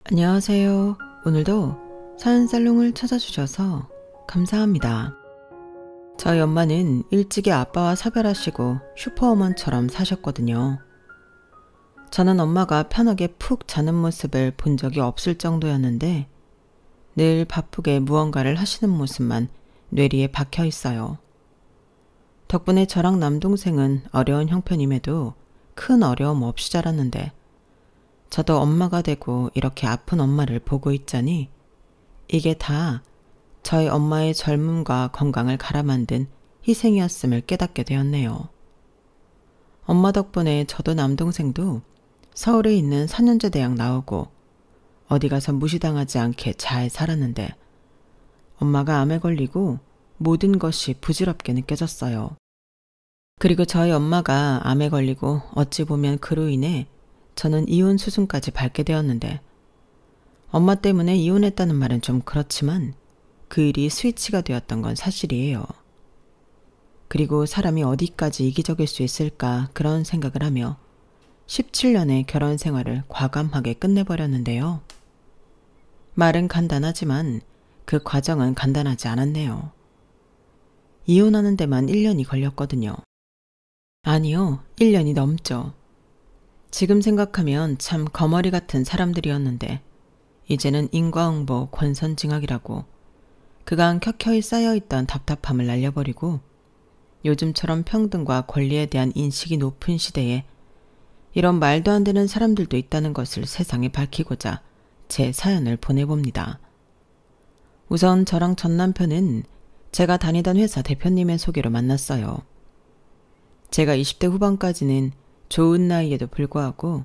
안녕하세요. 오늘도 사연살롱을 찾아주셔서 감사합니다. 저희 엄마는 일찍이 아빠와 사별하시고 슈퍼우먼처럼 사셨거든요. 저는 엄마가 편하게 푹 자는 모습을 본 적이 없을 정도였는데 늘 바쁘게 무언가를 하시는 모습만 뇌리에 박혀 있어요. 덕분에 저랑 남동생은 어려운 형편임에도 큰 어려움 없이 자랐는데 저도 엄마가 되고 이렇게 아픈 엄마를 보고 있자니 이게 다 저희 엄마의 젊음과 건강을 갈아만든 희생이었음을 깨닫게 되었네요. 엄마 덕분에 저도 남동생도 서울에 있는 4년제 대학 나오고 어디 가서 무시당하지 않게 잘 살았는데 엄마가 암에 걸리고 모든 것이 부질없게 느껴졌어요. 그리고 저희 엄마가 암에 걸리고 어찌 보면 그로 인해 저는 이혼 수순까지 밟게 되었는데 엄마 때문에 이혼했다는 말은 좀 그렇지만 그 일이 스위치가 되었던 건 사실이에요. 그리고 사람이 어디까지 이기적일 수 있을까 그런 생각을 하며 17년의 결혼 생활을 과감하게 끝내버렸는데요. 말은 간단하지만 그 과정은 간단하지 않았네요. 이혼하는 데만 1년이 걸렸거든요. 아니요, 1년이 넘죠. 지금 생각하면 참 거머리 같은 사람들이었는데 이제는 인과응보 권선징악이라고 그간 켜켜이 쌓여있던 답답함을 날려버리고 요즘처럼 평등과 권리에 대한 인식이 높은 시대에 이런 말도 안 되는 사람들도 있다는 것을 세상에 밝히고자 제 사연을 보내봅니다. 우선 저랑 전 남편은 제가 다니던 회사 대표님의 소개로 만났어요. 제가 20대 후반까지는 좋은 나이에도 불구하고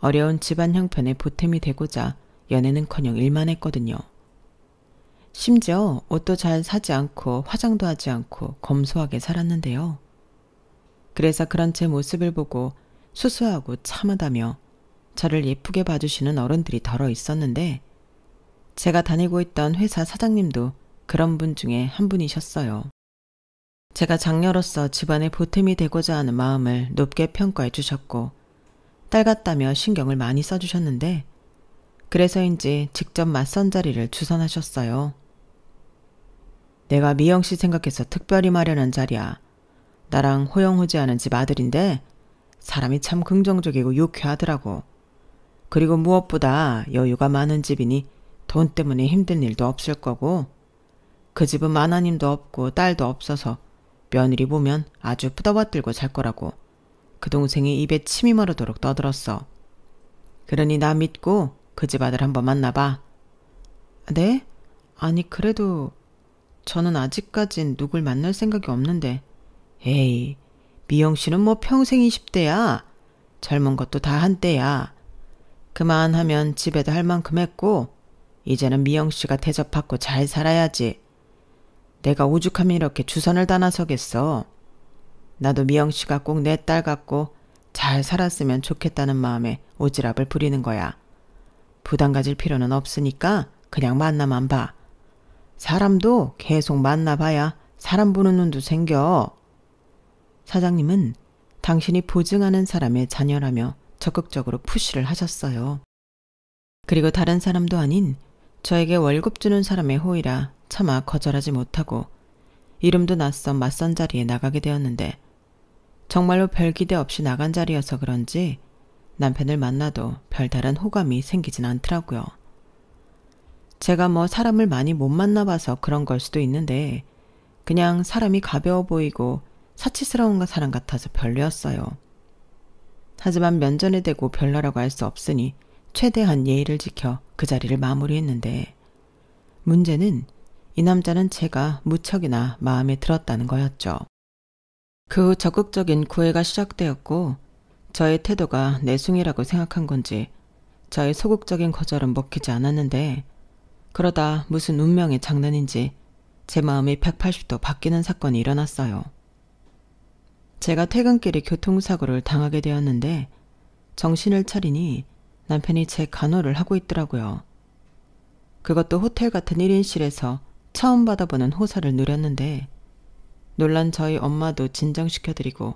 어려운 집안 형편에 보탬이 되고자 연애는커녕 일만 했거든요. 심지어 옷도 잘 사지 않고 화장도 하지 않고 검소하게 살았는데요. 그래서 그런 제 모습을 보고 수수하고 참하다며 저를 예쁘게 봐주시는 어른들이 덜어 있었는데 제가 다니고 있던 회사 사장님도 그런 분 중에 한 분이셨어요. 제가 장녀로서 집안에 보탬이 되고자 하는 마음을 높게 평가해 주셨고 딸 같다며 신경을 많이 써주셨는데 그래서인지 직접 맞선 자리를 주선하셨어요. 내가 미영 씨 생각해서 특별히 마련한 자리야. 나랑 호영호재하는 집 아들인데 사람이 참 긍정적이고 유쾌하더라고. 그리고 무엇보다 여유가 많은 집이니 돈 때문에 힘든 일도 없을 거고 그 집은 마나님도 없고 딸도 없어서 며느리 보면 아주 뿌더받들고 잘 거라고 그 동생이 입에 침이 마르도록 떠들었어. 그러니 나 믿고 그 집 아들 한번 만나봐. 네? 아니 그래도 저는 아직까진 누굴 만날 생각이 없는데. 에이, 미영 씨는 뭐 평생 20대야. 젊은 것도 다 한때야. 그만하면 집에도 할 만큼 했고 이제는 미영 씨가 대접받고 잘 살아야지. 내가 오죽하면 이렇게 주선을 다 나서겠어. 나도 미영 씨가 꼭 내 딸 같고 잘 살았으면 좋겠다는 마음에 오지랖을 부리는 거야. 부담 가질 필요는 없으니까 그냥 만나만 봐. 사람도 계속 만나봐야 사람 보는 눈도 생겨. 사장님은 당신이 보증하는 사람의 자녀라며 적극적으로 푸시를 하셨어요. 그리고 다른 사람도 아닌 저에게 월급 주는 사람의 호의라 차마 거절하지 못하고 이름도 낯선 맞선 자리에 나가게 되었는데 정말로 별 기대 없이 나간 자리여서 그런지 남편을 만나도 별다른 호감이 생기진 않더라고요. 제가 뭐 사람을 많이 못 만나봐서 그런 걸 수도 있는데 그냥 사람이 가벼워 보이고 사치스러운 사람 같아서 별로였어요. 하지만 면전에 대고 별로라고 할 수 없으니 최대한 예의를 지켜 그 자리를 마무리했는데 문제는 이 남자는 제가 무척이나 마음에 들었다는 거였죠. 그 후 적극적인 구애가 시작되었고 저의 태도가 내숭이라고 생각한 건지 저의 소극적인 거절은 먹히지 않았는데 그러다 무슨 운명의 장난인지 제 마음이 180도 바뀌는 사건이 일어났어요. 제가 퇴근길에 교통사고를 당하게 되었는데 정신을 차리니 남편이 제 간호를 하고 있더라고요. 그것도 호텔 같은 1인실에서 처음 받아보는 호사를 누렸는데 놀란 저희 엄마도 진정시켜드리고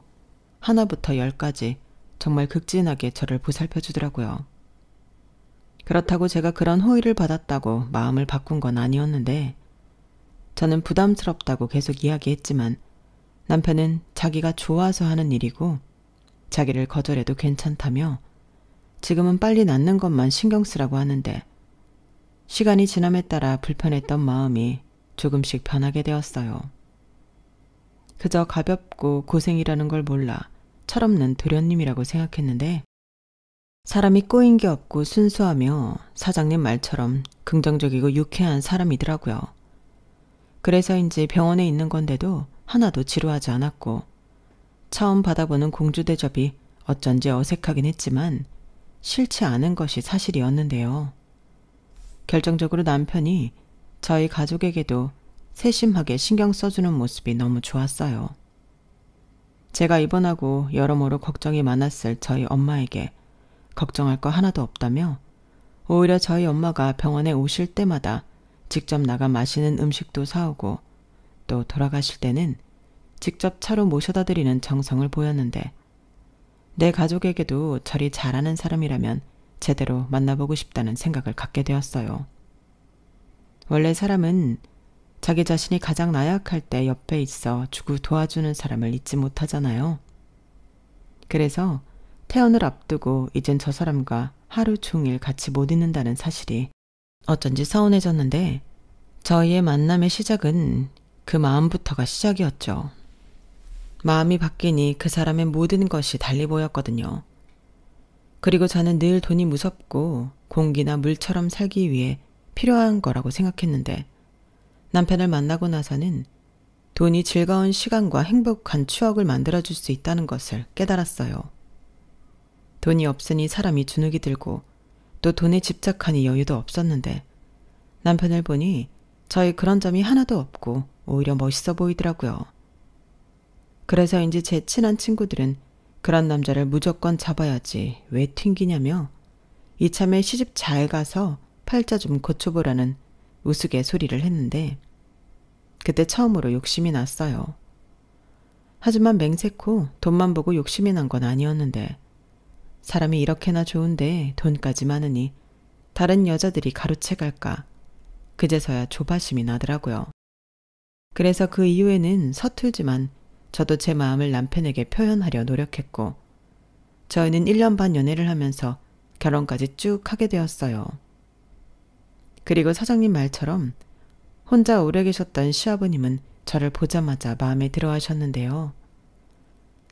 하나부터 10까지 정말 극진하게 저를 보살펴 주더라고요. 그렇다고 제가 그런 호의를 받았다고 마음을 바꾼 건 아니었는데 저는 부담스럽다고 계속 이야기했지만 남편은 자기가 좋아서 하는 일이고 자기를 거절해도 괜찮다며 지금은 빨리 낫는 것만 신경 쓰라고 하는데 시간이 지남에 따라 불편했던 마음이 조금씩 변하게 되었어요. 그저 가볍고 고생이라는 걸 몰라 철없는 도련님이라고 생각했는데 사람이 꼬인 게 없고 순수하며 사장님 말처럼 긍정적이고 유쾌한 사람이더라고요. 그래서인지 병원에 있는 건데도 하나도 지루하지 않았고 처음 받아보는 공주 대접이 어쩐지 어색하긴 했지만 싫지 않은 것이 사실이었는데요. 결정적으로 남편이 저희 가족에게도 세심하게 신경 써주는 모습이 너무 좋았어요. 제가 입원하고 여러모로 걱정이 많았을 저희 엄마에게 걱정할 거 하나도 없다며 오히려 저희 엄마가 병원에 오실 때마다 직접 나가 마시는 음식도 사오고 또 돌아가실 때는 직접 차로 모셔다 드리는 정성을 보였는데 내 가족에게도 저리 잘하는 사람이라면 제대로 만나보고 싶다는 생각을 갖게 되었어요. 원래 사람은 자기 자신이 가장 나약할 때 옆에 있어 주고 도와주는 사람을 잊지 못하잖아요. 그래서 퇴원을 앞두고 이젠 저 사람과 하루 종일 같이 못 있는다는 사실이 어쩐지 서운해졌는데 저희의 만남의 시작은 그 마음부터가 시작이었죠. 마음이 바뀌니 그 사람의 모든 것이 달리 보였거든요. 그리고 저는 늘 돈이 무섭고 공기나 물처럼 살기 위해 필요한 거라고 생각했는데 남편을 만나고 나서는 돈이 즐거운 시간과 행복한 추억을 만들어줄 수 있다는 것을 깨달았어요. 돈이 없으니 사람이 주눅이 들고 또 돈에 집착하니 여유도 없었는데 남편을 보니 저희 그런 점이 하나도 없고 오히려 멋있어 보이더라고요. 그래서인지 제 친한 친구들은 그런 남자를 무조건 잡아야지 왜 튕기냐며 이참에 시집 잘 가서 팔자 좀 고쳐보라는 우스갯소리를 했는데 그때 처음으로 욕심이 났어요. 하지만 맹세코 돈만 보고 욕심이 난 건 아니었는데 사람이 이렇게나 좋은데 돈까지 많으니 다른 여자들이 가로채 갈까 그제서야 조바심이 나더라고요. 그래서 그 이후에는 서툴지만 저도 제 마음을 남편에게 표현하려 노력했고 저희는 1년 반 연애를 하면서 결혼까지 쭉 하게 되었어요. 그리고 사장님 말처럼 혼자 오래 계셨던 시아버님은 저를 보자마자 마음에 들어 하셨는데요.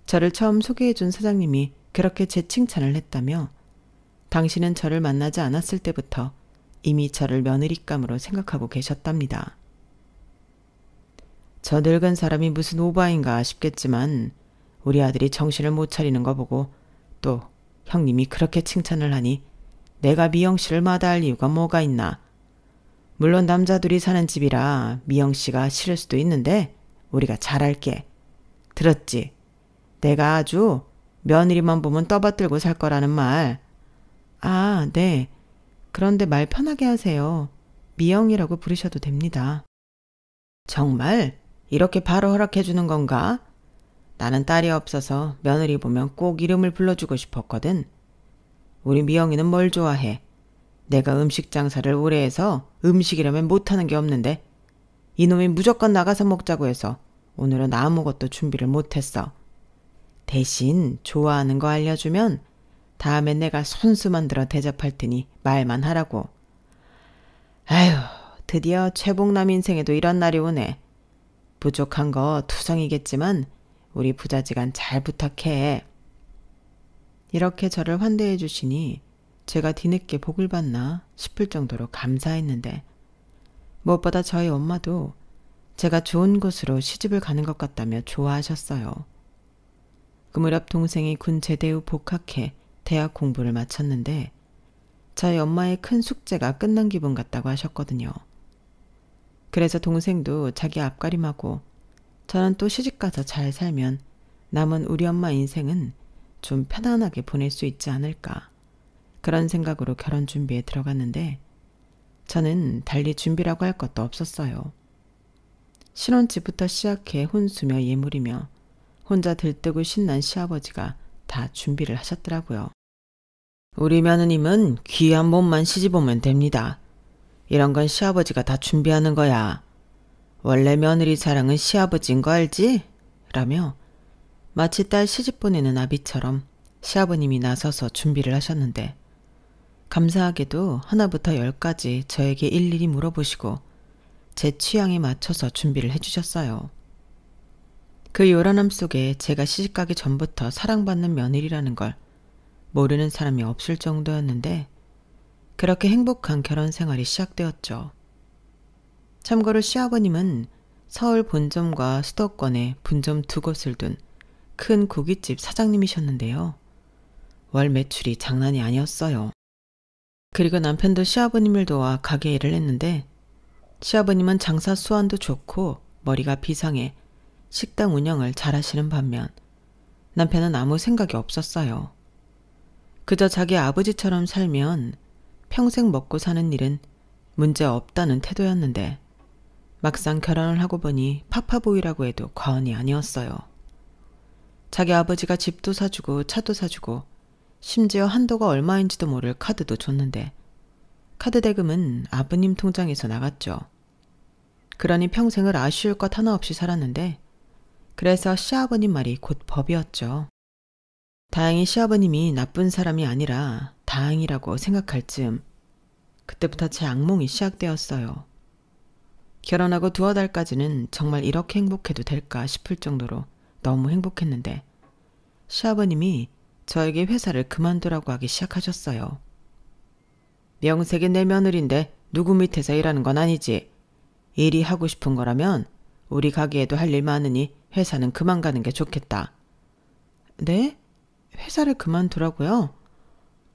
저를 처음 소개해준 사장님이 그렇게 제 칭찬을 했다며 당신은 저를 만나지 않았을 때부터 이미 저를 며느리감으로 생각하고 계셨답니다. 저 늙은 사람이 무슨 오바인가 싶겠지만 우리 아들이 정신을 못 차리는 거 보고 또 형님이 그렇게 칭찬을 하니 내가 미영 씨를 마다할 이유가 뭐가 있나. 물론 남자들이 사는 집이라 미영 씨가 싫을 수도 있는데 우리가 잘할게. 들었지? 내가 아주 며느리만 보면 떠받들고 살 거라는 말. 아, 네. 그런데 말 편하게 하세요. 미영이라고 부르셔도 됩니다. 정말? 이렇게 바로 허락해 주는 건가? 나는 딸이 없어서 며느리 보면 꼭 이름을 불러주고 싶었거든. 우리 미영이는 뭘 좋아해? 내가 음식 장사를 오래 해서 음식이라면 못하는 게 없는데 이놈이 무조건 나가서 먹자고 해서 오늘은 아무것도 준비를 못했어. 대신 좋아하는 거 알려주면 다음엔 내가 손수 만들어 대접할 테니 말만 하라고. 아휴, 드디어 최복남 인생에도 이런 날이 오네. 부족한 거 투성이겠지만 우리 부자지간 잘 부탁해. 이렇게 저를 환대해 주시니 제가 뒤늦게 복을 받나 싶을 정도로 감사했는데 무엇보다 저희 엄마도 제가 좋은 곳으로 시집을 가는 것 같다며 좋아하셨어요. 그 무렵 동생이 군 제대 후 복학해 대학 공부를 마쳤는데 저희 엄마의 큰 숙제가 끝난 기분 같다고 하셨거든요. 그래서 동생도 자기 앞가림하고 저는 또 시집가서 잘 살면 남은 우리 엄마 인생은 좀 편안하게 보낼 수 있지 않을까. 그런 생각으로 결혼 준비에 들어갔는데 저는 달리 준비라고 할 것도 없었어요. 신혼집부터 시작해 혼수며 예물이며 혼자 들뜨고 신난 시아버지가 다 준비를 하셨더라고요. 우리 며느님은 귀한 몸만 시집오면 됩니다. 이런 건 시아버지가 다 준비하는 거야. 원래 며느리 자랑은 시아버지인 거 알지? 라며 마치 딸 시집 보내는 아비처럼 시아버님이 나서서 준비를 하셨는데 감사하게도 하나부터 10까지 저에게 일일이 물어보시고 제 취향에 맞춰서 준비를 해주셨어요. 그 요란함 속에 제가 시집가기 전부터 사랑받는 며느리라는 걸 모르는 사람이 없을 정도였는데 그렇게 행복한 결혼 생활이 시작되었죠. 참고로 시아버님은 서울 본점과 수도권에 분점 2곳을 둔 큰 고깃집 사장님이셨는데요. 월 매출이 장난이 아니었어요. 그리고 남편도 시아버님을 도와 가게 일을 했는데 시아버님은 장사 수완도 좋고 머리가 비상해 식당 운영을 잘하시는 반면 남편은 아무 생각이 없었어요. 그저 자기 아버지처럼 살면 평생 먹고 사는 일은 문제 없다는 태도였는데 막상 결혼을 하고 보니 파파보이라고 해도 과언이 아니었어요. 자기 아버지가 집도 사주고 차도 사주고 심지어 한도가 얼마인지도 모를 카드도 줬는데 카드 대금은 아버님 통장에서 나갔죠. 그러니 평생을 아쉬울 것 하나 없이 살았는데 그래서 시아버님 말이 곧 법이었죠. 다행히 시아버님이 나쁜 사람이 아니라 다행이라고 생각할 즈음 그때부터 제 악몽이 시작되었어요. 결혼하고 2달까지는 정말 이렇게 행복해도 될까 싶을 정도로 너무 행복했는데 시아버님이 저에게 회사를 그만두라고 하기 시작하셨어요. 명색이 내 며느리인데 누구 밑에서 일하는 건 아니지. 일이 하고 싶은 거라면 우리 가게에도 할 일 많으니 회사는 그만 가는 게 좋겠다. 네? 회사를 그만두라고요?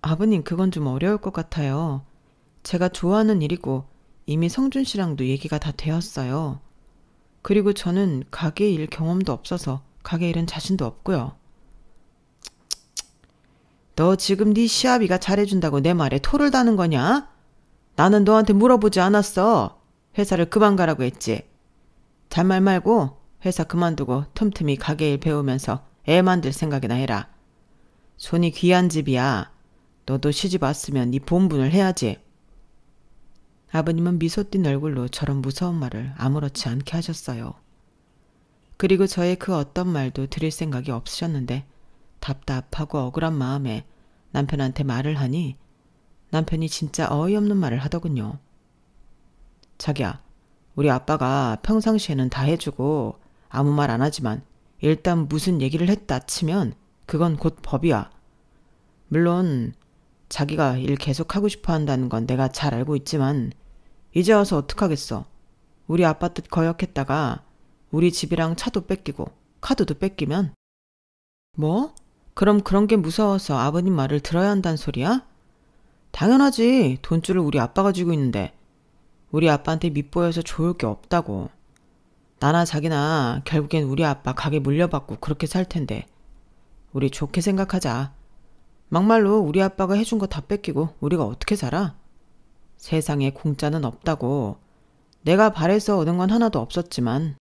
아버님 그건 좀 어려울 것 같아요. 제가 좋아하는 일이고 이미 성준 씨랑도 얘기가 다 되었어요. 그리고 저는 가게 일 경험도 없어서 가게 일은 자신도 없고요. 너 지금 네 시아비가 잘해준다고 내 말에 토를 다는 거냐? 나는 너한테 물어보지 않았어. 회사를 그만 가라고 했지. 잔말 말고 회사 그만두고 틈틈이 가게 일 배우면서 애 만들 생각이나 해라. 손이 귀한 집이야. 너도 시집 왔으면 네 본분을 해야지. 아버님은 미소 띤 얼굴로 저런 무서운 말을 아무렇지 않게 하셨어요. 그리고 저의 그 어떤 말도 드릴 생각이 없으셨는데 답답하고 억울한 마음에 남편한테 말을 하니 남편이 진짜 어이없는 말을 하더군요. 자기야, 우리 아빠가 평상시에는 다 해주고 아무 말 안 하지만 일단 무슨 얘기를 했다 치면 그건 곧 법이야. 물론 자기가 일 계속 하고 싶어 한다는 건 내가 잘 알고 있지만 이제 와서 어떡하겠어. 우리 아빠 뜻 거역했다가 우리 집이랑 차도 뺏기고 카드도 뺏기면 뭐? 그럼 그런 게 무서워서 아버님 말을 들어야 한다는 소리야? 당연하지. 돈줄을 우리 아빠가 쥐고 있는데 우리 아빠한테 밉보여서 좋을 게 없다고. 나나 자기나 결국엔 우리 아빠 가게 물려받고 그렇게 살 텐데 우리 좋게 생각하자. 막말로 우리 아빠가 해준 거 다 뺏기고 우리가 어떻게 살아? 세상에 공짜는 없다고. 내가 바래서 얻은 건 하나도 없었지만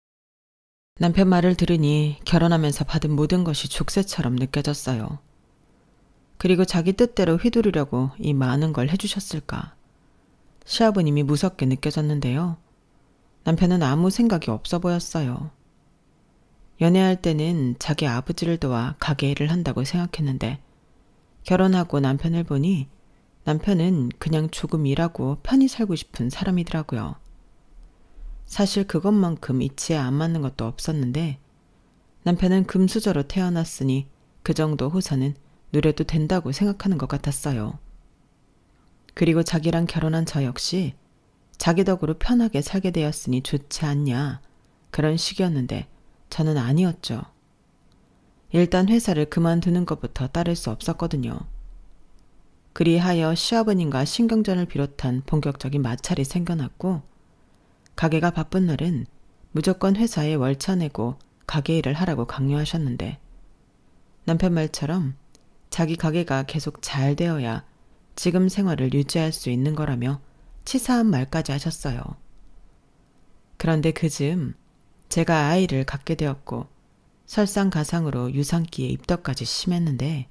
남편 말을 들으니 결혼하면서 받은 모든 것이 족쇄처럼 느껴졌어요. 그리고 자기 뜻대로 휘두르려고 이 많은 걸 해주셨을까. 시아버님이 무섭게 느껴졌는데요. 남편은 아무 생각이 없어 보였어요. 연애할 때는 자기 아버지를 도와 가게 일을 한다고 생각했는데 결혼하고 남편을 보니 남편은 그냥 조금 일하고 편히 살고 싶은 사람이더라고요. 사실 그것만큼 이치에 안 맞는 것도 없었는데 남편은 금수저로 태어났으니 그 정도 호사는 누려도 된다고 생각하는 것 같았어요. 그리고 자기랑 결혼한 저 역시 자기 덕으로 편하게 살게 되었으니 좋지 않냐 그런 식이었는데 저는 아니었죠. 일단 회사를 그만두는 것부터 따를 수 없었거든요. 그리하여 시아버님과 신경전을 비롯한 본격적인 마찰이 생겨났고 가게가 바쁜 날은 무조건 회사에 월차 내고 가게 일을 하라고 강요하셨는데 남편 말처럼 자기 가게가 계속 잘 되어야 지금 생활을 유지할 수 있는 거라며 치사한 말까지 하셨어요. 그런데 그 즈음 제가 아이를 갖게 되었고 설상가상으로 유산기에 입덧까지 심했는데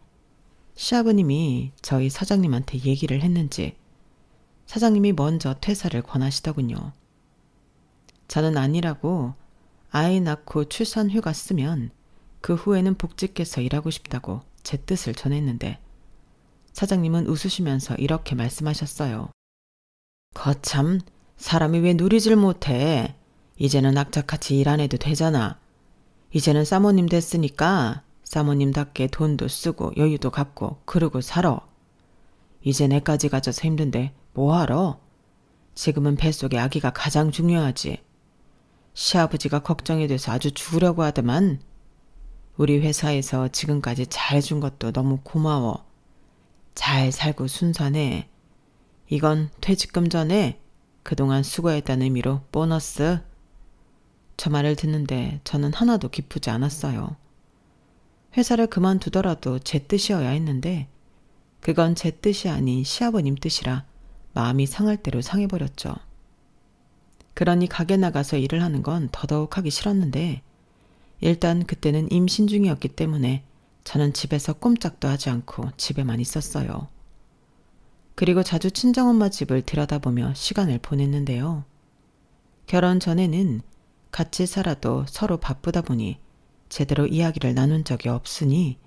시아버님이 저희 사장님한테 얘기를 했는지 사장님이 먼저 퇴사를 권하시더군요. 저는 아니라고 아이 낳고 출산 휴가 쓰면 그 후에는 복직해서 일하고 싶다고 제 뜻을 전했는데 사장님은 웃으시면서 이렇게 말씀하셨어요. 거참, 사람이 왜 누리질 못해? 이제는 악착같이 일 안 해도 되잖아. 이제는 사모님 됐으니까 사모님답게 돈도 쓰고 여유도 갖고 그러고 살아. 이제 내까지 가져서 힘든데 뭐하러? 지금은 뱃속에 아기가 가장 중요하지. 시아버지가 걱정이 돼서 아주 죽으려고 하더만. 우리 회사에서 지금까지 잘해준 것도 너무 고마워. 잘 살고 순산해. 이건 퇴직금 전에 그동안 수고했다는 의미로 보너스. 저 말을 듣는데 저는 하나도 기쁘지 않았어요. 회사를 그만두더라도 제 뜻이어야 했는데 그건 제 뜻이 아닌 시아버님 뜻이라 마음이 상할 대로 상해버렸죠. 그러니 가게 나가서 일을 하는 건 더더욱 하기 싫었는데 일단 그때는 임신 중이었기 때문에 저는 집에서 꼼짝도 하지 않고 집에만 있었어요. 그리고 자주 친정엄마 집을 들여다보며 시간을 보냈는데요. 결혼 전에는 같이 살아도 서로 바쁘다 보니 제대로 이야기를 나눈 적이 없으니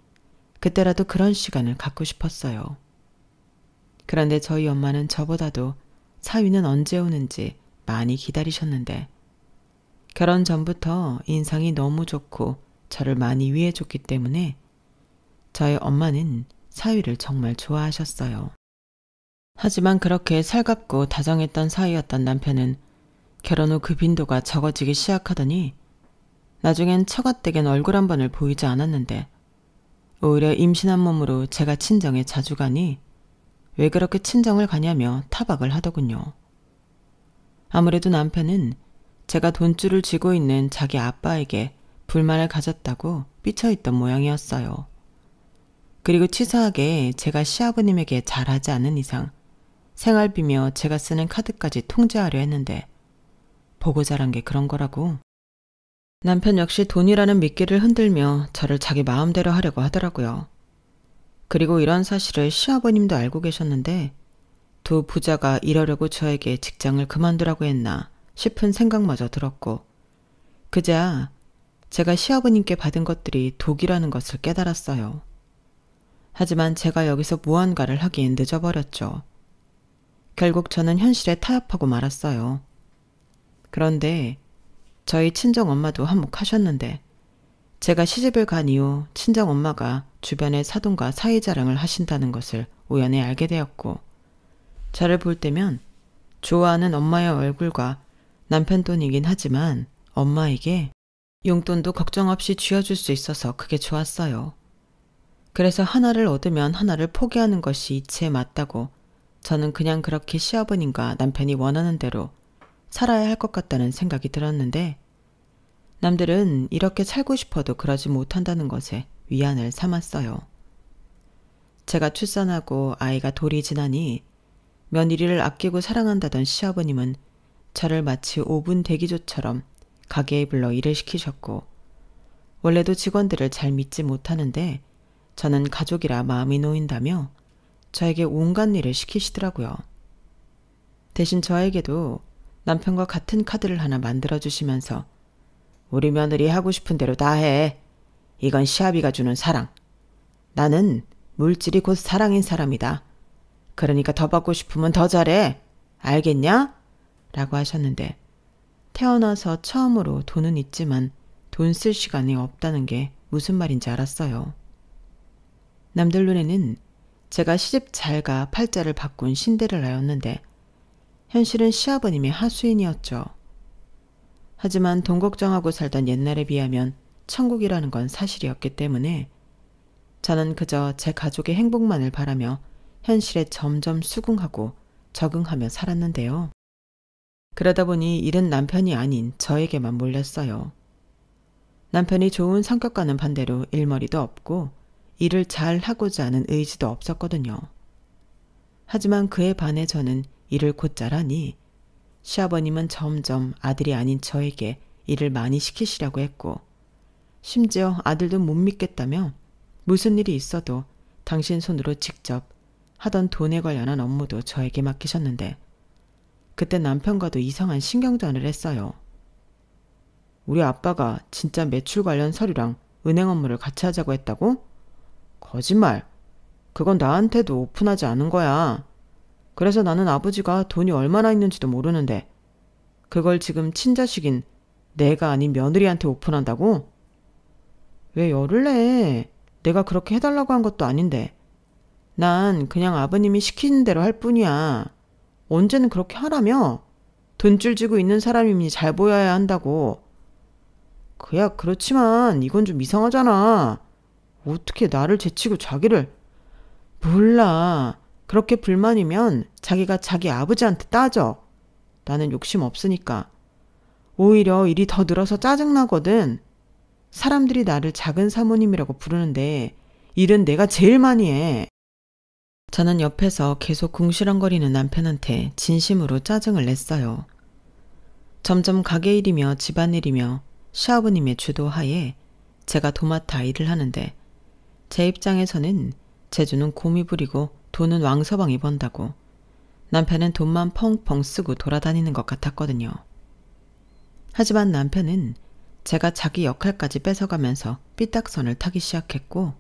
그때라도 그런 시간을 갖고 싶었어요. 그런데 저희 엄마는 저보다도 사위는 언제 오는지 많이 기다리셨는데 결혼 전부터 인상이 너무 좋고 저를 많이 위해줬기 때문에 저희 엄마는 사위를 정말 좋아하셨어요. 하지만 그렇게 살갑고 다정했던 사이였던 남편은 결혼 후 그 빈도가 적어지기 시작하더니 나중엔 처갓댁엔 얼굴 한 번을 보이지 않았는데 오히려 임신한 몸으로 제가 친정에 자주 가니 왜 그렇게 친정을 가냐며 타박을 하더군요. 아무래도 남편은 제가 돈줄을 쥐고 있는 자기 아빠에게 불만을 가졌다고 삐쳐있던 모양이었어요. 그리고 치사하게 제가 시아버님에게 잘하지 않은 이상 생활비며 제가 쓰는 카드까지 통제하려 했는데 보고 자란 게 그런 거라고. 남편 역시 돈이라는 미끼를 흔들며 저를 자기 마음대로 하려고 하더라고요. 그리고 이런 사실을 시아버님도 알고 계셨는데 두 부자가 이러려고 저에게 직장을 그만두라고 했나 싶은 생각마저 들었고 그제야 제가 시아버님께 받은 것들이 독이라는 것을 깨달았어요. 하지만 제가 여기서 무언가를 하기엔 늦어버렸죠. 결국 저는 현실에 타협하고 말았어요. 그런데 저희 친정엄마도 한몫하셨는데 제가 시집을 간 이후 친정엄마가 주변에 사돈과 사이자랑을 하신다는 것을 우연히 알게 되었고 저를 볼 때면 좋아하는 엄마의 얼굴과 남편 돈이긴 하지만 엄마에게 용돈도 걱정 없이 쥐어줄 수 있어서 그게 좋았어요. 그래서 하나를 얻으면 하나를 포기하는 것이 이치에 맞다고 저는 그냥 그렇게 시아버님과 남편이 원하는 대로 살아야 할 것 같다는 생각이 들었는데 남들은 이렇게 살고 싶어도 그러지 못한다는 것에 위안을 삼았어요. 제가 출산하고 아이가 돌이 지나니 며느리를 아끼고 사랑한다던 시아버님은 저를 마치 5분 대기조처럼 가게에 불러 일을 시키셨고 원래도 직원들을 잘 믿지 못하는데 저는 가족이라 마음이 놓인다며 저에게 온갖 일을 시키시더라고요. 대신 저에게도 남편과 같은 카드를 하나 만들어주시면서 우리 며느리 하고 싶은 대로 다 해. 이건 시아비가 주는 사랑. 나는 물질이 곧 사랑인 사람이다. 그러니까 더 받고 싶으면 더 잘해. 알겠냐? 라고 하셨는데 태어나서 처음으로 돈은 있지만 돈 쓸 시간이 없다는 게 무슨 말인지 알았어요. 남들 눈에는 제가 시집 잘가 팔자를 바꾼 신데렐라였는데 현실은 시아버님의 하수인이었죠. 하지만 돈 걱정하고 살던 옛날에 비하면 천국이라는 건 사실이었기 때문에 저는 그저 제 가족의 행복만을 바라며 현실에 점점 수긍하고 적응하며 살았는데요. 그러다 보니 일은 남편이 아닌 저에게만 몰렸어요. 남편이 좋은 성격과는 반대로 일머리도 없고 일을 잘 하고자 하는 의지도 없었거든요. 하지만 그에 반해 저는 일을 곧잘 하니 시아버님은 점점 아들이 아닌 저에게 일을 많이 시키시려고 했고 심지어 아들도 못 믿겠다며 무슨 일이 있어도 당신 손으로 직접 하던 돈에 관련한 업무도 저에게 맡기셨는데 그때 남편과도 이상한 신경전을 했어요. 우리 아빠가 진짜 매출 관련 서류랑 은행 업무를 같이 하자고 했다고? 거짓말. 그건 나한테도 오픈하지 않은 거야. 그래서 나는 아버지가 돈이 얼마나 있는지도 모르는데 그걸 지금 친자식인 내가 아닌 며느리한테 오픈한다고? 왜 열을 내? 내가 그렇게 해달라고 한 것도 아닌데. 난 그냥 아버님이 시키는 대로 할 뿐이야. 언제는 그렇게 하라며? 돈줄 쥐고 있는 사람이니 잘 보여야 한다고. 그야 그렇지만 이건 좀 이상하잖아. 어떻게 나를 제치고 자기를. 몰라. 그렇게 불만이면 자기가 자기 아버지한테 따져. 나는 욕심 없으니까. 오히려 일이 더 늘어서 짜증나거든. 사람들이 나를 작은 사모님이라고 부르는데 일은 내가 제일 많이 해. 저는 옆에서 계속 궁시렁거리는 남편한테 진심으로 짜증을 냈어요. 점점 가게 일이며 집안일이며 시아버님의 주도하에 제가 도맡아 일을 하는데 제 입장에서는 재주는 곰이 부리고 돈은 왕서방이 번다고 남편은 돈만 펑펑 쓰고 돌아다니는 것 같았거든요. 하지만 남편은 제가 자기 역할까지 뺏어가면서 삐딱선을 타기 시작했고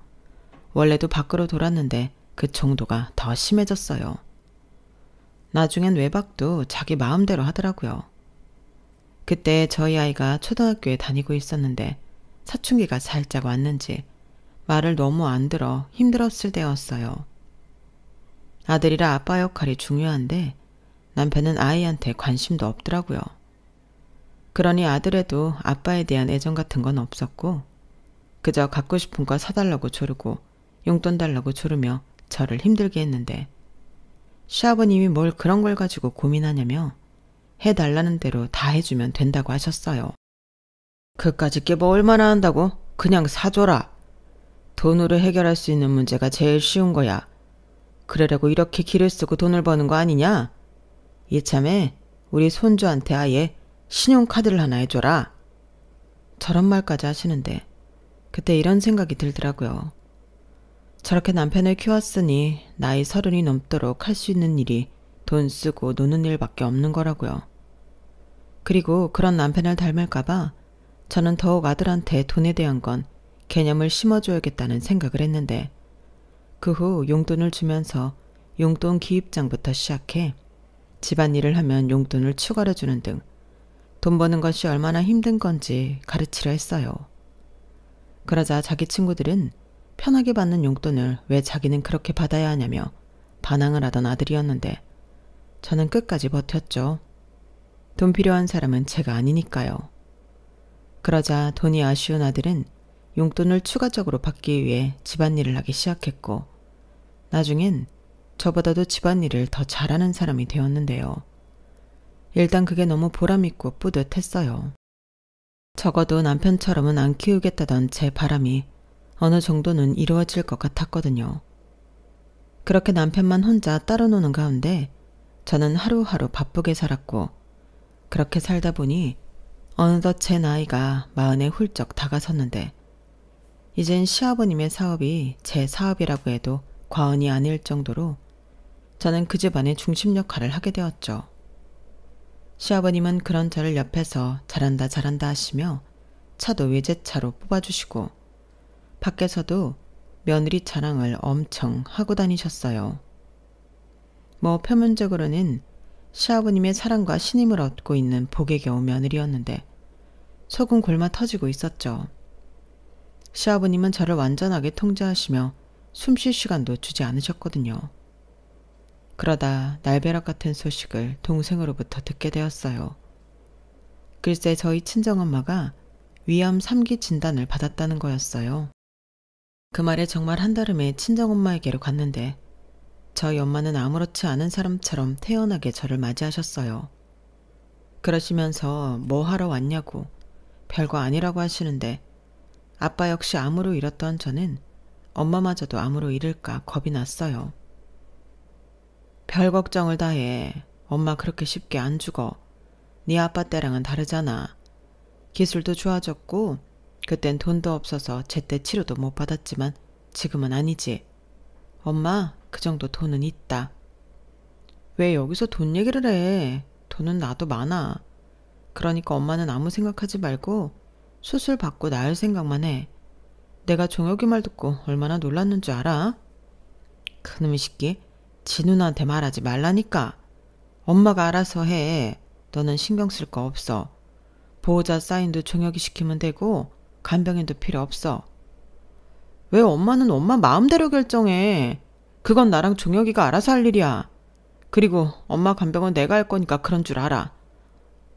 원래도 밖으로 돌았는데 그 정도가 더 심해졌어요. 나중엔 외박도 자기 마음대로 하더라고요. 그때 저희 아이가 초등학교에 다니고 있었는데 사춘기가 살짝 왔는지 말을 너무 안 들어 힘들었을 때였어요. 아들이라 아빠 역할이 중요한데 남편은 아이한테 관심도 없더라고요. 그러니 아들에도 아빠에 대한 애정 같은 건 없었고 그저 갖고 싶은 거 사달라고 조르고 용돈 달라고 조르며 저를 힘들게 했는데 시아버님이 뭘 그런 걸 가지고 고민하냐며 해달라는 대로 다 해주면 된다고 하셨어요. 그까짓 게 뭐 얼마나 한다고? 그냥 사줘라. 돈으로 해결할 수 있는 문제가 제일 쉬운 거야. 그러려고 이렇게 기를 쓰고 돈을 버는 거 아니냐? 이참에 우리 손주한테 아예 신용카드를 하나 해줘라. 저런 말까지 하시는데 그때 이런 생각이 들더라고요. 저렇게 남편을 키웠으니 나이 30이 넘도록 할 수 있는 일이 돈 쓰고 노는 일밖에 없는 거라고요. 그리고 그런 남편을 닮을까봐 저는 더욱 아들한테 돈에 대한 건 개념을 심어줘야겠다는 생각을 했는데 그 후 용돈을 주면서 용돈 기입장부터 시작해 집안일을 하면 용돈을 추가로 주는 등 돈 버는 것이 얼마나 힘든 건지 가르치려 했어요. 그러자 자기 친구들은 편하게 받는 용돈을 왜 자기는 그렇게 받아야 하냐며 반항을 하던 아들이었는데 저는 끝까지 버텼죠. 돈 필요한 사람은 제가 아니니까요. 그러자 돈이 아쉬운 아들은 용돈을 추가적으로 받기 위해 집안일을 하기 시작했고 나중엔 저보다도 집안일을 더 잘하는 사람이 되었는데요. 일단 그게 너무 보람있고 뿌듯했어요. 적어도 남편처럼은 안 키우겠다던 제 바람이 어느 정도는 이루어질 것 같았거든요. 그렇게 남편만 혼자 따로 노는 가운데 저는 하루하루 바쁘게 살았고 그렇게 살다 보니 어느덧 제 나이가 40에 훌쩍 다가섰는데 이젠 시아버님의 사업이 제 사업이라고 해도 과언이 아닐 정도로 저는 그 집안의 중심 역할을 하게 되었죠. 시아버님은 그런 저를 옆에서 잘한다 잘한다 하시며 차도 외제차로 뽑아주시고 밖에서도 며느리 자랑을 엄청 하고 다니셨어요. 뭐 표면적으로는 시아버님의 사랑과 신임을 얻고 있는 복에 겨우 며느리였는데 속은 골마 터지고 있었죠. 시아버님은 저를 완전하게 통제하시며 숨 쉴 시간도 주지 않으셨거든요. 그러다 날벼락 같은 소식을 동생으로부터 듣게 되었어요. 글쎄 저희 친정엄마가 위암 3기 진단을 받았다는 거였어요. 그 말에 정말 한달음에 친정엄마에게로 갔는데 저희 엄마는 아무렇지 않은 사람처럼 태연하게 저를 맞이하셨어요. 그러시면서 뭐 하러 왔냐고 별거 아니라고 하시는데 아빠 역시 암으로 잃었던 저는 엄마마저도 암으로 잃을까 겁이 났어요. 별 걱정을 다 해. 엄마 그렇게 쉽게 안 죽어. 네 아빠 때랑은 다르잖아. 기술도 좋아졌고 그땐 돈도 없어서 제때 치료도 못 받았지만 지금은 아니지. 엄마, 그 정도 돈은 있다. 왜 여기서 돈 얘기를 해? 돈은 나도 많아. 그러니까 엄마는 아무 생각하지 말고 수술 받고 나을 생각만 해. 내가 종혁이 말 듣고 얼마나 놀랐는 줄 알아? 그놈의 새끼, 지 누나한테 말하지 말라니까. 엄마가 알아서 해. 너는 신경 쓸 거 없어. 보호자 사인도 종혁이 시키면 되고 간병인도 필요 없어. 왜 엄마는 엄마 마음대로 결정해. 그건 나랑 종혁이가 알아서 할 일이야. 그리고 엄마 간병은 내가 할 거니까 그런 줄 알아.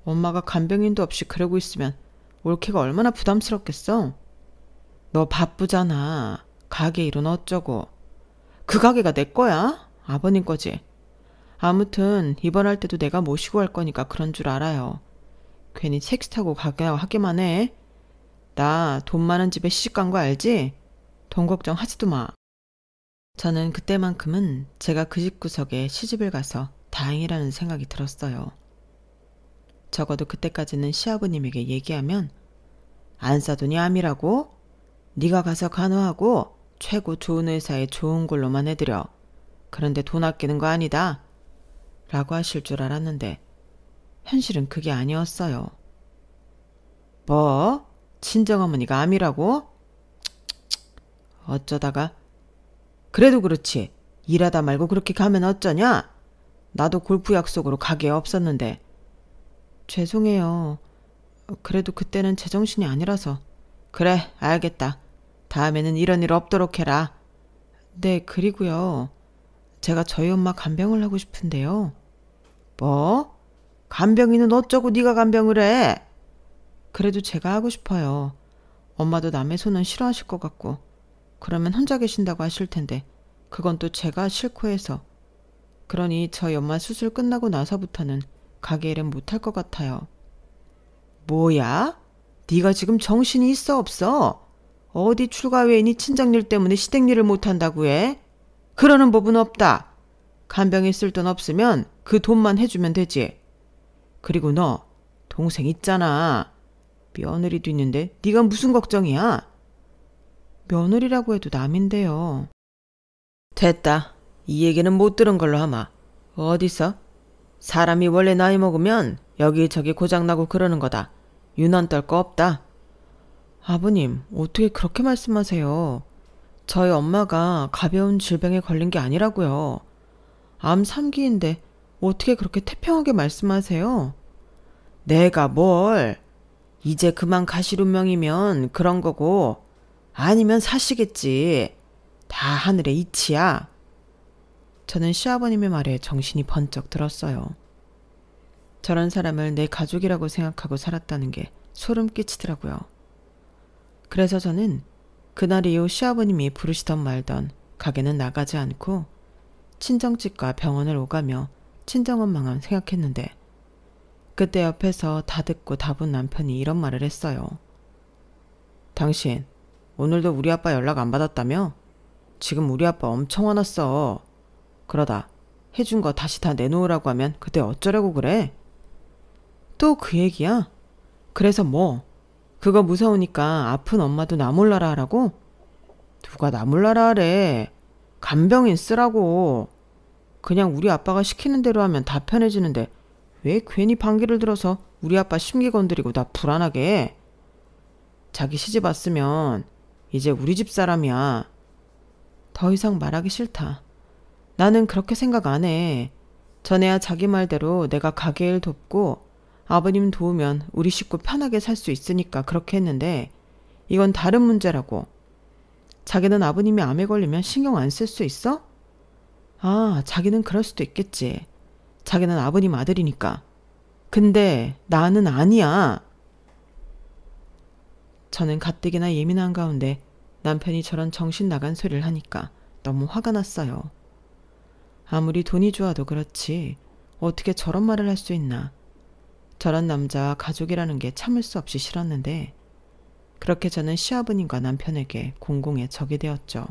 엄마가 간병인도 없이 그러고 있으면 올케가 얼마나 부담스럽겠어. 너 바쁘잖아. 가게 일은 어쩌고. 그 가게가 내 거야? 아버님 거지. 아무튼 입원할 때도 내가 모시고 할 거니까 그런 줄 알아요. 괜히 택시 타고 가게 하기만 해. 나 돈 많은 집에 시집간 거 알지? 돈 걱정 하지도 마. 저는 그때만큼은 제가 그 집 구석에 시집을 가서 다행이라는 생각이 들었어요. 적어도 그때까지는 시아버님에게 얘기하면 안 싸더니 암이라고? 네가 가서 간호하고 최고 좋은 의사에 좋은 걸로만 해드려. 그런데 돈 아끼는 거 아니다. 라고 하실 줄 알았는데 현실은 그게 아니었어요. 뭐? 친정어머니가 암이라고? 어쩌다가? 그래도 그렇지. 일하다 말고 그렇게 가면 어쩌냐? 나도 골프 약속으로 가게에 없었는데. 죄송해요. 그래도 그때는 제정신이 아니라서. 그래, 알겠다. 다음에는 이런 일 없도록 해라. 네, 그리고요. 제가 저희 엄마 간병을 하고 싶은데요. 뭐? 간병이는 어쩌고 네가 간병을 해? 그래도 제가 하고 싶어요. 엄마도 남의 손은 싫어하실 것 같고 그러면 혼자 계신다고 하실 텐데 그건 또 제가 싫고 해서. 그러니 저희 엄마 수술 끝나고 나서부터는 가게 일은 못할 것 같아요. 뭐야? 네가 지금 정신이 있어 없어? 어디 출가 외인이 친정일 때문에 시댁일을 못한다고 해? 그러는 법은 없다. 간병이 쓸 돈 없으면 그 돈만 해주면 되지. 그리고 너 동생 있잖아. 며느리도 있는데 네가 무슨 걱정이야? 며느리라고 해도 남인데요. 됐다. 이 얘기는 못 들은 걸로 하마. 어디서? 사람이 원래 나이 먹으면 여기저기 고장나고 그러는 거다. 유난 떨 거 없다. 아버님, 어떻게 그렇게 말씀하세요? 저희 엄마가 가벼운 질병에 걸린 게 아니라고요. 암 3기인데 어떻게 그렇게 태평하게 말씀하세요? 내가 뭘. 이제 그만 가실 운명이면 그런 거고 아니면 사시겠지. 다 하늘의 이치야. 저는 시아버님의 말에 정신이 번쩍 들었어요. 저런 사람을 내 가족이라고 생각하고 살았다는 게 소름 끼치더라고요. 그래서 저는 그날 이후 시아버님이 부르시던 말던 가게는 나가지 않고 친정집과 병원을 오가며 친정엄마만 생각했는데 그때 옆에서 다 듣고 다 본 남편이 이런 말을 했어요. 당신 오늘도 우리 아빠 연락 안 받았다며? 지금 우리 아빠 엄청 화났어. 그러다 해준 거 다시 다 내놓으라고 하면 그때 어쩌려고 그래? 또 그 얘기야? 그래서 뭐? 그거 무서우니까 아픈 엄마도 나 몰라라 하라고? 누가 나 몰라라 하래. 간병인 쓰라고. 그냥 우리 아빠가 시키는 대로 하면 다 편해지는데 왜 괜히 방귀를 들어서 우리 아빠 심기 건드리고 나 불안하게 해? 자기 시집 왔으면 이제 우리 집 사람이야. 더 이상 말하기 싫다. 나는 그렇게 생각 안 해. 전에야 자기 말대로 내가 가게 일 돕고 아버님 도우면 우리 식구 편하게 살 수 있으니까 그렇게 했는데 이건 다른 문제라고. 자기는 아버님이 암에 걸리면 신경 안 쓸 수 있어? 아, 자기는 그럴 수도 있겠지. 자기는 아버님 아들이니까. 근데 나는 아니야. 저는 가뜩이나 예민한 가운데 남편이 저런 정신 나간 소리를 하니까 너무 화가 났어요. 아무리 돈이 좋아도 그렇지 어떻게 저런 말을 할 수 있나. 저런 남자와 가족이라는 게 참을 수 없이 싫었는데 그렇게 저는 시아버님과 남편에게 공공의 적이 되었죠.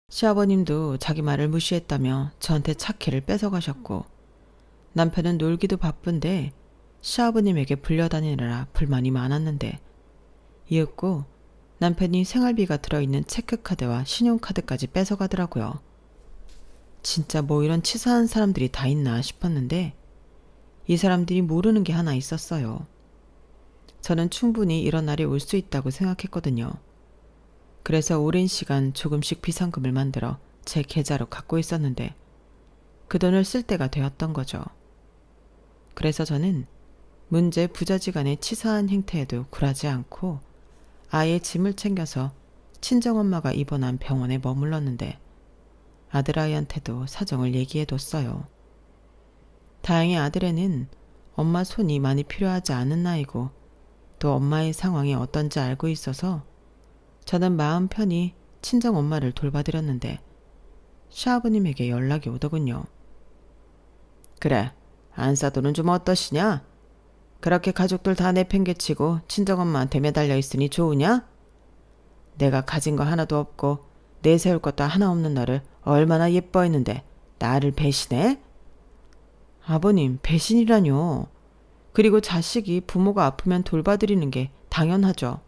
시아버님도 자기 말을 무시했다며 저한테 차키를 뺏어가셨고 남편은 놀기도 바쁜데 시아버님에게 불려다니느라 불만이 많았는데 이윽고 남편이 생활비가 들어있는 체크카드와 신용카드까지 뺏어가더라고요. 진짜 뭐 이런 치사한 사람들이 다 있나 싶었는데 이 사람들이 모르는 게 하나 있었어요. 저는 충분히 이런 날이 올 수 있다고 생각했거든요. 그래서 오랜 시간 조금씩 비상금을 만들어 제 계좌로 갖고 있었는데 그 돈을 쓸 때가 되었던 거죠. 그래서 저는 문제 부자지간의 치사한 행태에도 굴하지 않고 아이의 짐을 챙겨서 친정엄마가 입원한 병원에 머물렀는데 아들아이한테도 사정을 얘기해뒀어요. 다행히 아들애는 엄마 손이 많이 필요하지 않은 나이고 또 엄마의 상황이 어떤지 알고 있어서 저는 마음 편히 친정엄마를 돌봐드렸는데 시아버님에게 연락이 오더군요. 그래, 안사돈은 좀 어떠시냐? 그렇게 가족들 다 내팽개치고 친정엄마한테 매달려 있으니 좋으냐? 내가 가진 거 하나도 없고 내세울 것도 하나 없는 너를 얼마나 예뻐했는데 나를 배신해? 아버님, 배신이라뇨. 그리고 자식이 부모가 아프면 돌봐드리는 게 당연하죠.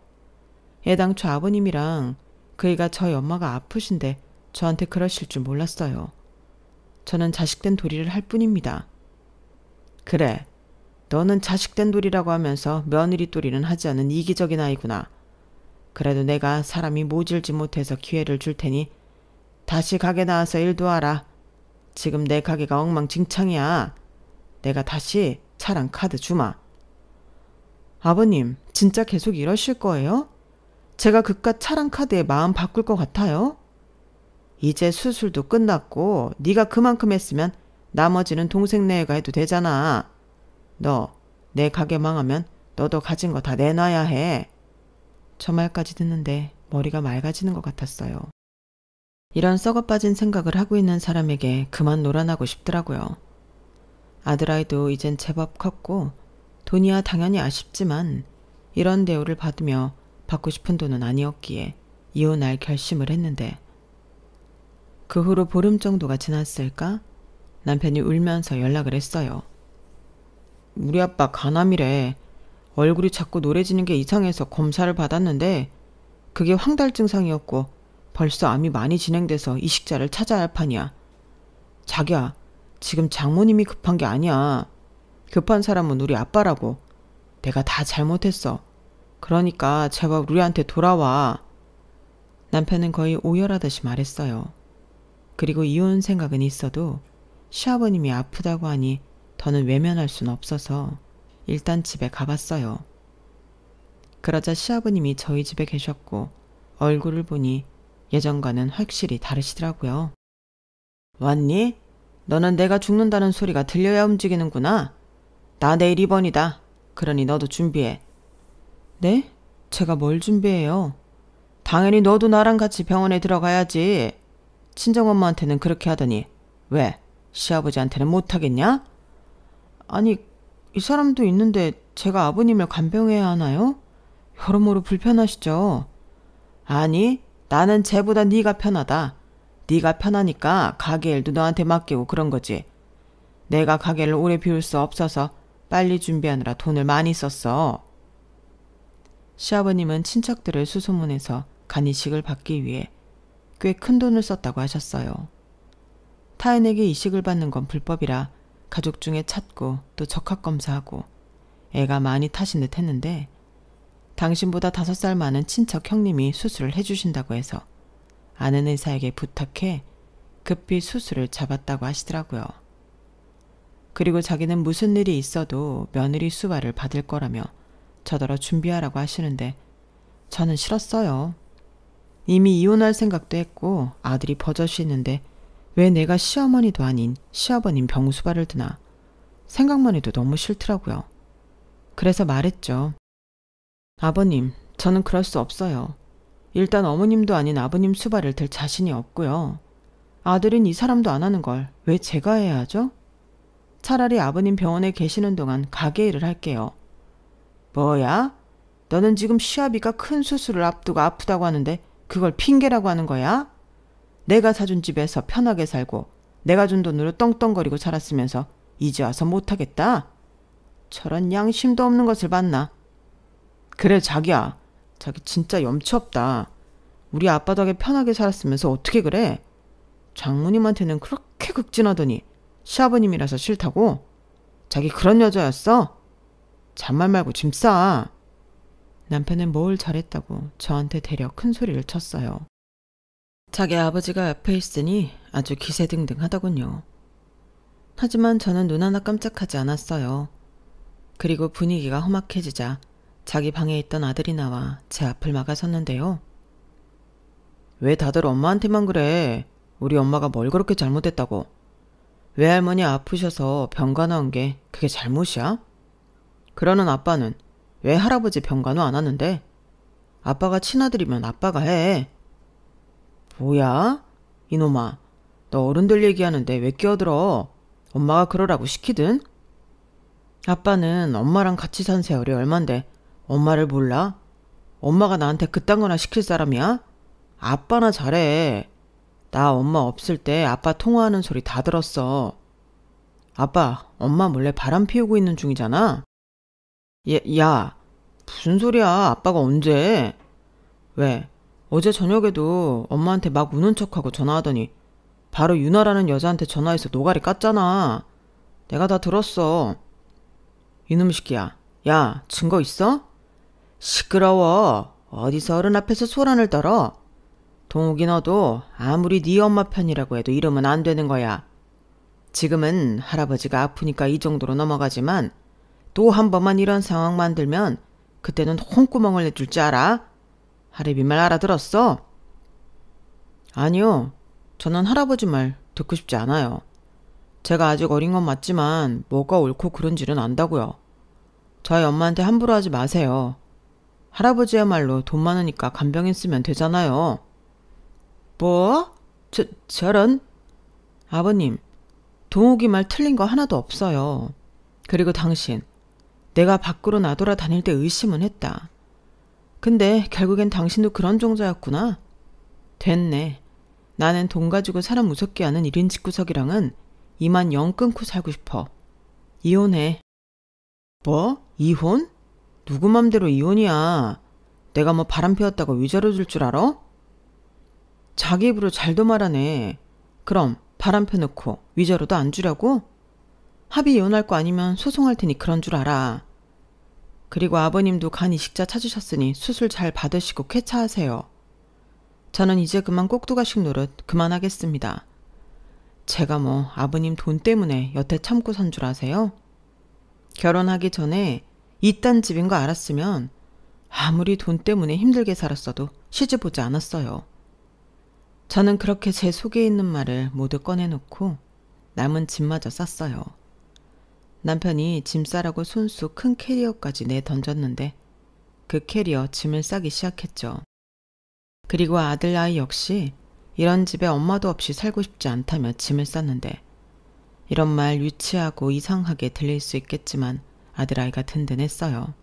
애당초 아버님이랑 그이가 저희 엄마가 아프신데 저한테 그러실 줄 몰랐어요. 저는 자식된 도리를 할 뿐입니다. 그래, 너는 자식된 도리라고 하면서 며느리 도리는 하지 않은 이기적인 아이구나. 그래도 내가 사람이 모질지 못해서 기회를 줄 테니 다시 가게 나와서 일도 하라. 지금 내 가게가 엉망진창이야. 내가 다시 차랑 카드 주마. 아버님, 진짜 계속 이러실 거예요? 제가 그깟 차랑 카드에 마음 바꿀 것 같아요? 이제 수술도 끝났고 네가 그만큼 했으면 나머지는 동생네가 해도 되잖아. 너 내 가게 망하면 너도 가진 거 다 내놔야 해. 저 말까지 듣는데 머리가 맑아지는 것 같았어요. 이런 썩어빠진 생각을 하고 있는 사람에게 그만 놀아나고 싶더라고요. 아들아이도 이젠 제법 컸고 돈이야 당연히 아쉽지만 이런 대우를 받으며 받고 싶은 돈은 아니었기에 이혼할 결심을 했는데 그 후로 보름 정도가 지났을까? 남편이 울면서 연락을 했어요. 우리 아빠 간암이래. 얼굴이 자꾸 노래지는 게 이상해서 검사를 받았는데 그게 황달 증상이었고 벌써 암이 많이 진행돼서 이식자를 찾아야 할 판이야. 자기야, 지금 장모님이 급한 게 아니야. 급한 사람은 우리 아빠라고. 내가 다 잘못했어. 그러니까 제발 우리한테 돌아와. 남편은 거의 오열하듯이 말했어요. 그리고 이혼 생각은 있어도 시아버님이 아프다고 하니 더는 외면할 순 없어서 일단 집에 가봤어요. 그러자 시아버님이 저희 집에 계셨고 얼굴을 보니 예전과는 확실히 다르시더라고요. 왔니? 너는 내가 죽는다는 소리가 들려야 움직이는구나. 나 내일 입원이다. 그러니 너도 준비해. 네? 제가 뭘 준비해요? 당연히 너도 나랑 같이 병원에 들어가야지. 친정엄마한테는 그렇게 하더니 왜? 시아버지한테는 못하겠냐? 아니, 이 사람도 있는데 제가 아버님을 간병해야 하나요? 여러모로 불편하시죠? 아니, 나는 쟤보다 네가 편하다. 네가 편하니까 가게 일도 너한테 맡기고 그런 거지. 내가 가게를 오래 비울 수 없어서 빨리 준비하느라 돈을 많이 썼어. 시아버님은 친척들을 수소문해서 간이식을 받기 위해 꽤 큰 돈을 썼다고 하셨어요. 타인에게 이식을 받는 건 불법이라 가족 중에 찾고 또 적합검사하고 애가 많이 타신 듯 했는데 당신보다 5살 많은 친척 형님이 수술을 해주신다고 해서 아는 의사에게 부탁해 급히 수술을 잡았다고 하시더라고요. 그리고 자기는 무슨 일이 있어도 며느리 수발을 받을 거라며 저더러 준비하라고 하시는데 저는 싫었어요. 이미 이혼할 생각도 했고 아들이 버젓이 있는데 왜 내가 시어머니도 아닌 시아버님 병수발을 드나. 생각만 해도 너무 싫더라고요. 그래서 말했죠. 아버님, 저는 그럴 수 없어요. 일단 어머님도 아닌 아버님 수발을 들 자신이 없고요. 아들인 이 사람도 안 하는 걸 왜 제가 해야 하죠? 차라리 아버님 병원에 계시는 동안 가게 일을 할게요. 뭐야? 너는 지금 시아비가 큰 수술을 앞두고 아프다고 하는데 그걸 핑계라고 하는 거야? 내가 사준 집에서 편하게 살고 내가 준 돈으로 떵떵거리고 살았으면서 이제 와서 못하겠다? 저런 양심도 없는 것을 봤나? 그래 자기야. 자기 진짜 염치 없다. 우리 아빠 덕에 편하게 살았으면서 어떻게 그래? 장모님한테는 그렇게 극진하더니 시아버님이라서 싫다고? 자기 그런 여자였어? 잔말 말고 짐 싸. 남편은 뭘 잘했다고 저한테 대려 큰 소리를 쳤어요. 자기 아버지가 옆에 있으니 아주 기세등등하더군요. 하지만 저는 눈 하나 깜짝하지 않았어요. 그리고 분위기가 험악해지자 자기 방에 있던 아들이 나와 제 앞을 막아섰는데요. 왜 다들 엄마한테만 그래? 우리 엄마가 뭘 그렇게 잘못했다고? 외할머니 아프셔서 병간호 한 게 그게 잘못이야? 그러는 아빠는 왜 할아버지 병간호 안 하는데? 아빠가 친아들이면 아빠가 해. 뭐야? 이놈아, 너 어른들 얘기하는데 왜 끼어들어? 엄마가 그러라고 시키든? 아빠는 엄마랑 같이 산 세월이 얼만데 엄마를 몰라? 엄마가 나한테 그딴 거나 시킬 사람이야? 아빠나 잘해. 나 엄마 없을 때 아빠 통화하는 소리 다 들었어. 아빠, 엄마 몰래 바람 피우고 있는 중이잖아? 야, 무슨 소리야? 아빠가 언제? 왜? 어제 저녁에도 엄마한테 막 우는 척하고 전화하더니 바로 유나라는 여자한테 전화해서 노가리 깠잖아. 내가 다 들었어. 이놈 새끼야. 야, 증거 있어? 시끄러워. 어디서 어른 앞에서 소란을 떨어? 동욱이 너도 아무리 네 엄마 편이라고 해도 이러면 안 되는 거야. 지금은 할아버지가 아프니까 이 정도로 넘어가지만 또 한 번만 이런 상황 만들면 그때는 홍구멍을 내줄 줄 알아? 할애비 말 알아들었어? 아니요. 저는 할아버지 말 듣고 싶지 않아요. 제가 아직 어린 건 맞지만 뭐가 옳고 그른지는 안다고요. 저희 엄마한테 함부로 하지 마세요. 할아버지야말로 돈 많으니까 간병인 쓰면 되잖아요. 뭐? 저런? 아버님, 동욱이 말 틀린 거 하나도 없어요. 그리고 당신, 내가 밖으로 나돌아 다닐 때 의심은 했다. 근데 결국엔 당신도 그런 종자였구나. 됐네. 나는 돈 가지고 사람 무섭게 하는 1인 집구석이랑은 이만 영 끊고 살고 싶어. 이혼해. 뭐? 이혼? 누구 맘대로 이혼이야. 내가 뭐 바람 피웠다고 위자료 줄 줄 알아? 자기 입으로 잘도 말하네. 그럼 바람 펴놓고 위자료도 안 주려고? 합의 이혼할 거 아니면 소송할 테니 그런 줄 알아. 그리고 아버님도 간 이식자 찾으셨으니 수술 잘 받으시고 쾌차하세요. 저는 이제 그만 꼭두가식 노릇 그만하겠습니다. 제가 뭐 아버님 돈 때문에 여태 참고 산 줄 아세요? 결혼하기 전에 이딴 집인 거 알았으면 아무리 돈 때문에 힘들게 살았어도 시집 오지 않았어요. 저는 그렇게 제 속에 있는 말을 모두 꺼내놓고 남은 짐마저 쌌어요. 남편이 짐 싸라고 손수 큰 캐리어까지 내던졌는데 그 캐리어 짐을 싸기 시작했죠. 그리고 아들 아이 역시 이런 집에 엄마도 없이 살고 싶지 않다며 짐을 쌌는데 이런 말 유치하고 이상하게 들릴 수 있겠지만 아들아이가 든든했어요.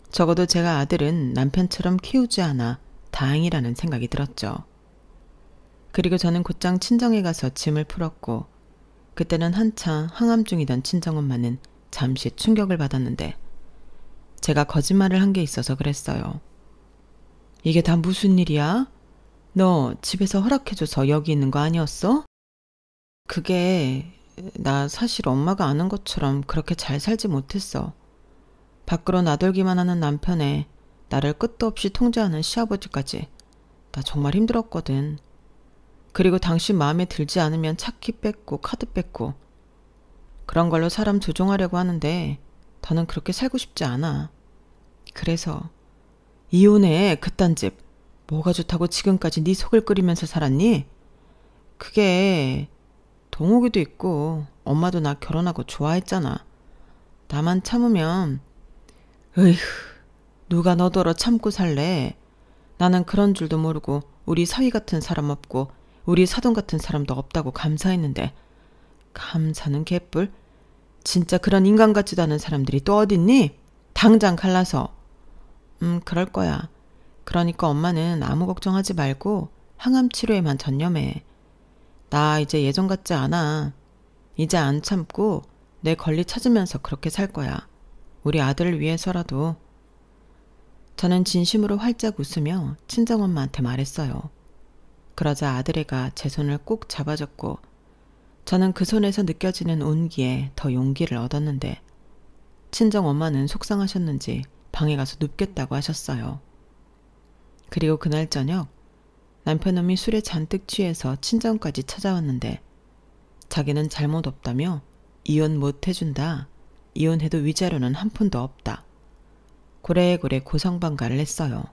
적어도 제가 아들은 남편처럼 키우지 않아 다행이라는 생각이 들었죠. 그리고 저는 곧장 친정에 가서 짐을 풀었고 그때는 한창 항암 중이던 친정엄마는 잠시 충격을 받았는데 제가 거짓말을 한 게 있어서 그랬어요. 이게 다 무슨 일이야? 너 집에서 허락해줘서 여기 있는 거 아니었어? 그게 나 사실 엄마가 아는 것처럼 그렇게 잘 살지 못했어. 밖으로 나돌기만 하는 남편에 나를 끝도 없이 통제하는 시아버지까지 나 정말 힘들었거든. 그리고 당신 마음에 들지 않으면 차키 뺏고 카드 뺏고 그런 걸로 사람 조종하려고 하는데 더는 그렇게 살고 싶지 않아. 그래서 이혼해. 그딴 집 뭐가 좋다고 지금까지 네 속을 끓이면서 살았니? 그게 동욱이도 있고 엄마도 나 결혼하고 좋아했잖아. 나만 참으면 으휴 누가 너더러 참고 살래. 나는 그런 줄도 모르고 우리 사위 같은 사람 없고 우리 사돈 같은 사람도 없다고 감사했는데 감사는 개뿔. 진짜 그런 인간 같지도 않은 사람들이 또 어딨니? 당장 갈라서. 그럴 거야. 그러니까 엄마는 아무 걱정하지 말고 항암 치료에만 전념해. 나 이제 예전 같지 않아. 이제 안 참고 내 권리 찾으면서 그렇게 살 거야. 우리 아들을 위해서라도. 저는 진심으로 활짝 웃으며 친정엄마한테 말했어요. 그러자 아들애가 제 손을 꼭 잡아줬고 저는 그 손에서 느껴지는 온기에 더 용기를 얻었는데 친정엄마는 속상하셨는지 방에 가서 눕겠다고 하셨어요. 그리고 그날 저녁 남편놈이 술에 잔뜩 취해서 친정까지 찾아왔는데 자기는 잘못 없다며 이혼 못 해준다. 이혼해도 위자료는 한 푼도 없다. 고래고래 고성방가를 했어요.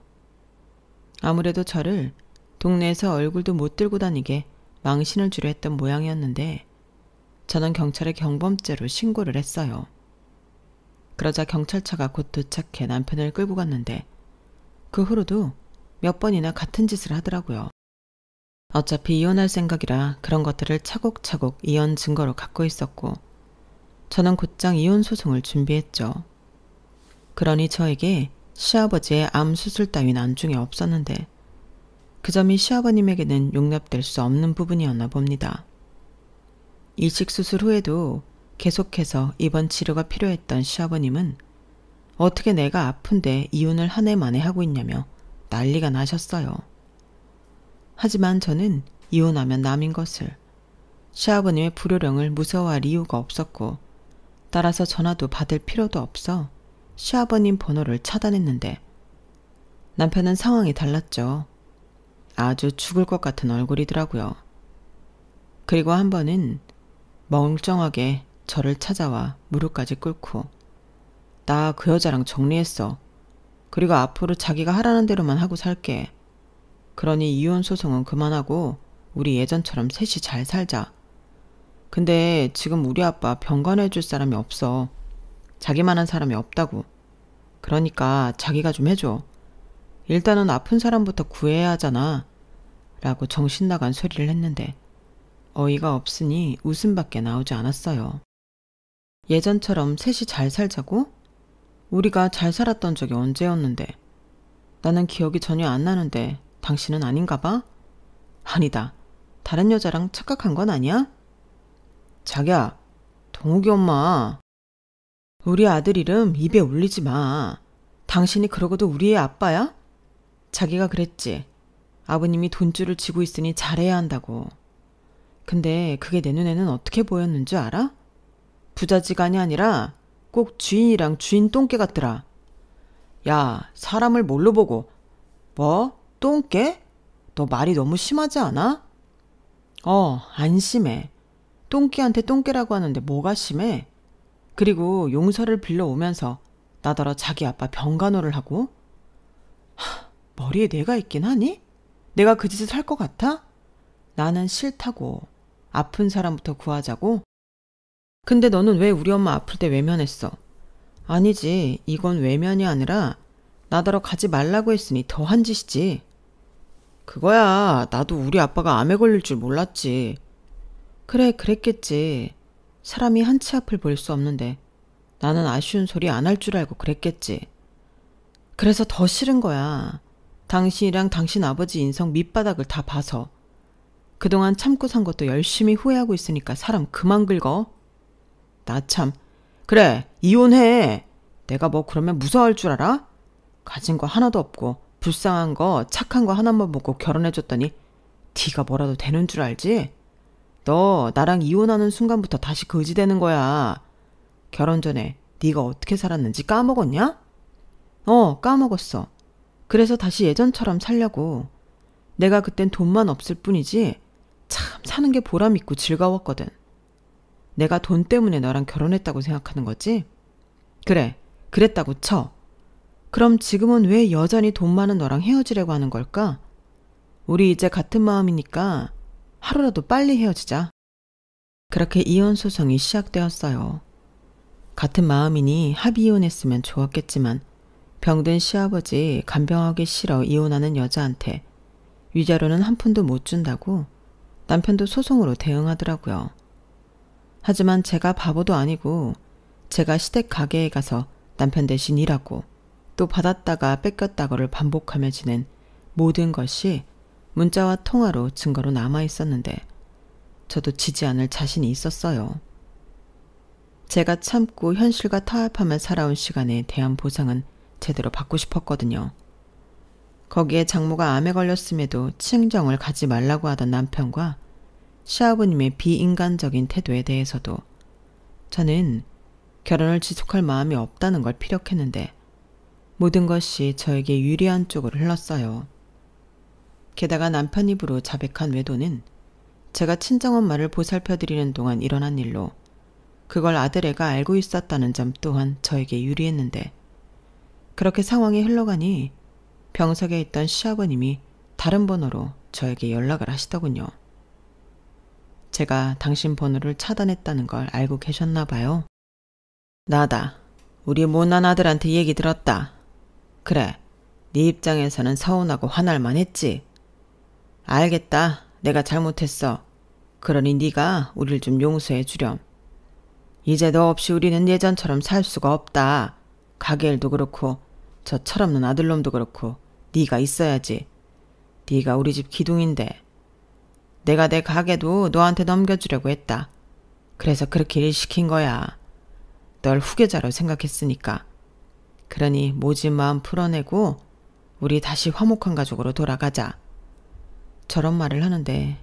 아무래도 저를 동네에서 얼굴도 못 들고 다니게 망신을 주려 했던 모양이었는데 저는 경찰에 경범죄로 신고를 했어요. 그러자 경찰차가 곧 도착해 남편을 끌고 갔는데 그 후로도 몇 번이나 같은 짓을 하더라고요. 어차피 이혼할 생각이라 그런 것들을 차곡차곡 이혼 증거로 갖고 있었고 저는 곧장 이혼 소송을 준비했죠. 그러니 저에게 시아버지의 암 수술 따윈 안중에 없었는데 그 점이 시아버님에게는 용납될 수 없는 부분이었나 봅니다. 이식 수술 후에도 계속해서 입원 치료가 필요했던 시아버님은 어떻게 내가 아픈데 이혼을 한 해 만에 하고 있냐며 난리가 나셨어요. 하지만 저는 이혼하면 남인 것을, 시아버님의 불효령을 무서워할 이유가 없었고 따라서 전화도 받을 필요도 없어 시아버님 번호를 차단했는데 남편은 상황이 달랐죠. 아주 죽을 것 같은 얼굴이더라고요. 그리고 한 번은 멀쩡하게 저를 찾아와 무릎까지 꿇고 나 그 여자랑 정리했어. 그리고 앞으로 자기가 하라는 대로만 하고 살게. 그러니 이혼 소송은 그만하고 우리 예전처럼 셋이 잘 살자. 근데 지금 우리 아빠 병간해줄 사람이 없어. 자기만한 사람이 없다고. 그러니까 자기가 좀 해줘. 일단은 아픈 사람부터 구해야 하잖아. 라고 정신 나간 소리를 했는데 어이가 없으니 웃음밖에 나오지 않았어요. 예전처럼 셋이 잘 살자고? 우리가 잘 살았던 적이 언제였는데? 나는 기억이 전혀 안 나는데 당신은 아닌가 봐? 아니다. 다른 여자랑 착각한 건 아니야? 자기야, 동욱이 엄마. 우리 아들 이름 입에 올리지 마. 당신이 그러고도 우리의 아빠야? 자기가 그랬지. 아버님이 돈줄을 쥐고 있으니 잘해야 한다고. 근데 그게 내 눈에는 어떻게 보였는 줄 알아? 부자지간이 아니라 꼭 주인이랑 주인 똥개 같더라. 야, 사람을 뭘로 보고. 뭐? 똥개? 너 말이 너무 심하지 않아? 안 심해. 똥개한테 똥개라고 하는데 뭐가 심해? 그리고 용서를 빌려오면서 나더러 자기 아빠 병간호를 하고? 머리에 뇌가 있긴 하니? 내가 그 짓을 할 것 같아? 나는 싫다고. 아픈 사람부터 구하자고? 근데 너는 왜 우리 엄마 아플 때 외면했어? 아니지, 이건 외면이 아니라 나더러 가지 말라고 했으니 더한 짓이지. 그거야, 나도 우리 아빠가 암에 걸릴 줄 몰랐지. 그래, 그랬겠지. 사람이 한치 앞을 볼 수 없는데 나는 아쉬운 소리 안 할 줄 알고 그랬겠지. 그래서 더 싫은 거야. 당신이랑 당신 아버지 인성 밑바닥을 다 봐서. 그동안 참고 산 것도 열심히 후회하고 있으니까 사람 그만 긁어. 나 참. 그래, 이혼해. 내가 뭐 그러면 무서워할 줄 알아? 가진 거 하나도 없고 불쌍한 거 착한 거 하나만 보고 결혼해줬더니 네가 뭐라도 되는 줄 알지? 너 나랑 이혼하는 순간부터 다시 거지 되는 거야. 결혼 전에 네가 어떻게 살았는지 까먹었냐? 까먹었어. 그래서 다시 예전처럼 살려고. 내가 그땐 돈만 없을 뿐이지 참 사는 게 보람 있고 즐거웠거든. 내가 돈 때문에 너랑 결혼했다고 생각하는 거지? 그래, 그랬다고 쳐. 그럼 지금은 왜 여전히 돈 많은 너랑 헤어지려고 하는 걸까? 우리 이제 같은 마음이니까 하루라도 빨리 헤어지자. 그렇게 이혼 소송이 시작되었어요. 같은 마음이니 합의 이혼했으면 좋았겠지만 병든 시아버지 간병하기 싫어 이혼하는 여자한테 위자료는 한 푼도 못 준다고 남편도 소송으로 대응하더라고요. 하지만 제가 바보도 아니고 제가 시댁 가게에 가서 남편 대신 일하고 또 받았다가 뺏겼다고를 반복하며 지낸 모든 것이 문자와 통화로 증거로 남아 있었는데 저도 지지 않을 자신이 있었어요. 제가 참고 현실과 타협하며 살아온 시간에 대한 보상은 제대로 받고 싶었거든요. 거기에 장모가 암에 걸렸음에도 친정을 가지 말라고 하던 남편과 시아버님의 비인간적인 태도에 대해서도 저는 결혼을 지속할 마음이 없다는 걸 피력했는데 모든 것이 저에게 유리한 쪽으로 흘렀어요. 게다가 남편 입으로 자백한 외도는 제가 친정엄마를 보살펴드리는 동안 일어난 일로 그걸 아들애가 알고 있었다는 점 또한 저에게 유리했는데 그렇게 상황이 흘러가니 병석에 있던 시아버님이 다른 번호로 저에게 연락을 하시더군요. 제가 당신 번호를 차단했다는 걸 알고 계셨나 봐요. 나다. 우리 못난 아들한테 얘기 들었다. 그래, 네 입장에서는 서운하고 화날만 했지. 알겠다. 내가 잘못했어. 그러니 네가 우릴 좀 용서해 주렴. 이제 너 없이 우리는 예전처럼 살 수가 없다. 가게 일도 그렇고 저 철없는 아들놈도 그렇고 네가 있어야지. 네가 우리 집 기둥인데. 내가 내 가게도 너한테 넘겨주려고 했다. 그래서 그렇게 일 시킨 거야. 널 후계자로 생각했으니까. 그러니 모진 마음 풀어내고 우리 다시 화목한 가족으로 돌아가자. 저런 말을 하는데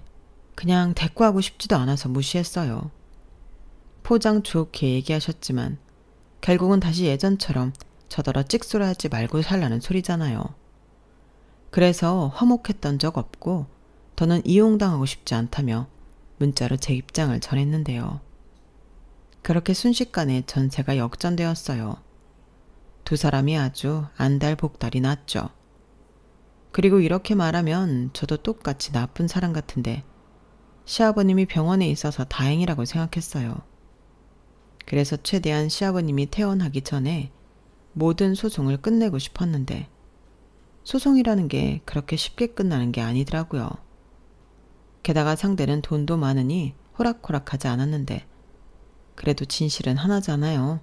그냥 대꾸하고 싶지도 않아서 무시했어요. 포장 좋게 얘기하셨지만 결국은 다시 예전처럼 저더러 찍소리하지 말고 살라는 소리잖아요. 그래서 화목했던 적 없고 더는 이용당하고 싶지 않다며 문자로 제 입장을 전했는데요. 그렇게 순식간에 전세가 역전되었어요. 두 사람이 아주 안달복달이 났죠. 그리고 이렇게 말하면 저도 똑같이 나쁜 사람 같은데 시아버님이 병원에 있어서 다행이라고 생각했어요. 그래서 최대한 시아버님이 퇴원하기 전에 모든 소송을 끝내고 싶었는데 소송이라는 게 그렇게 쉽게 끝나는 게 아니더라고요. 게다가 상대는 돈도 많으니 호락호락하지 않았는데 그래도 진실은 하나잖아요.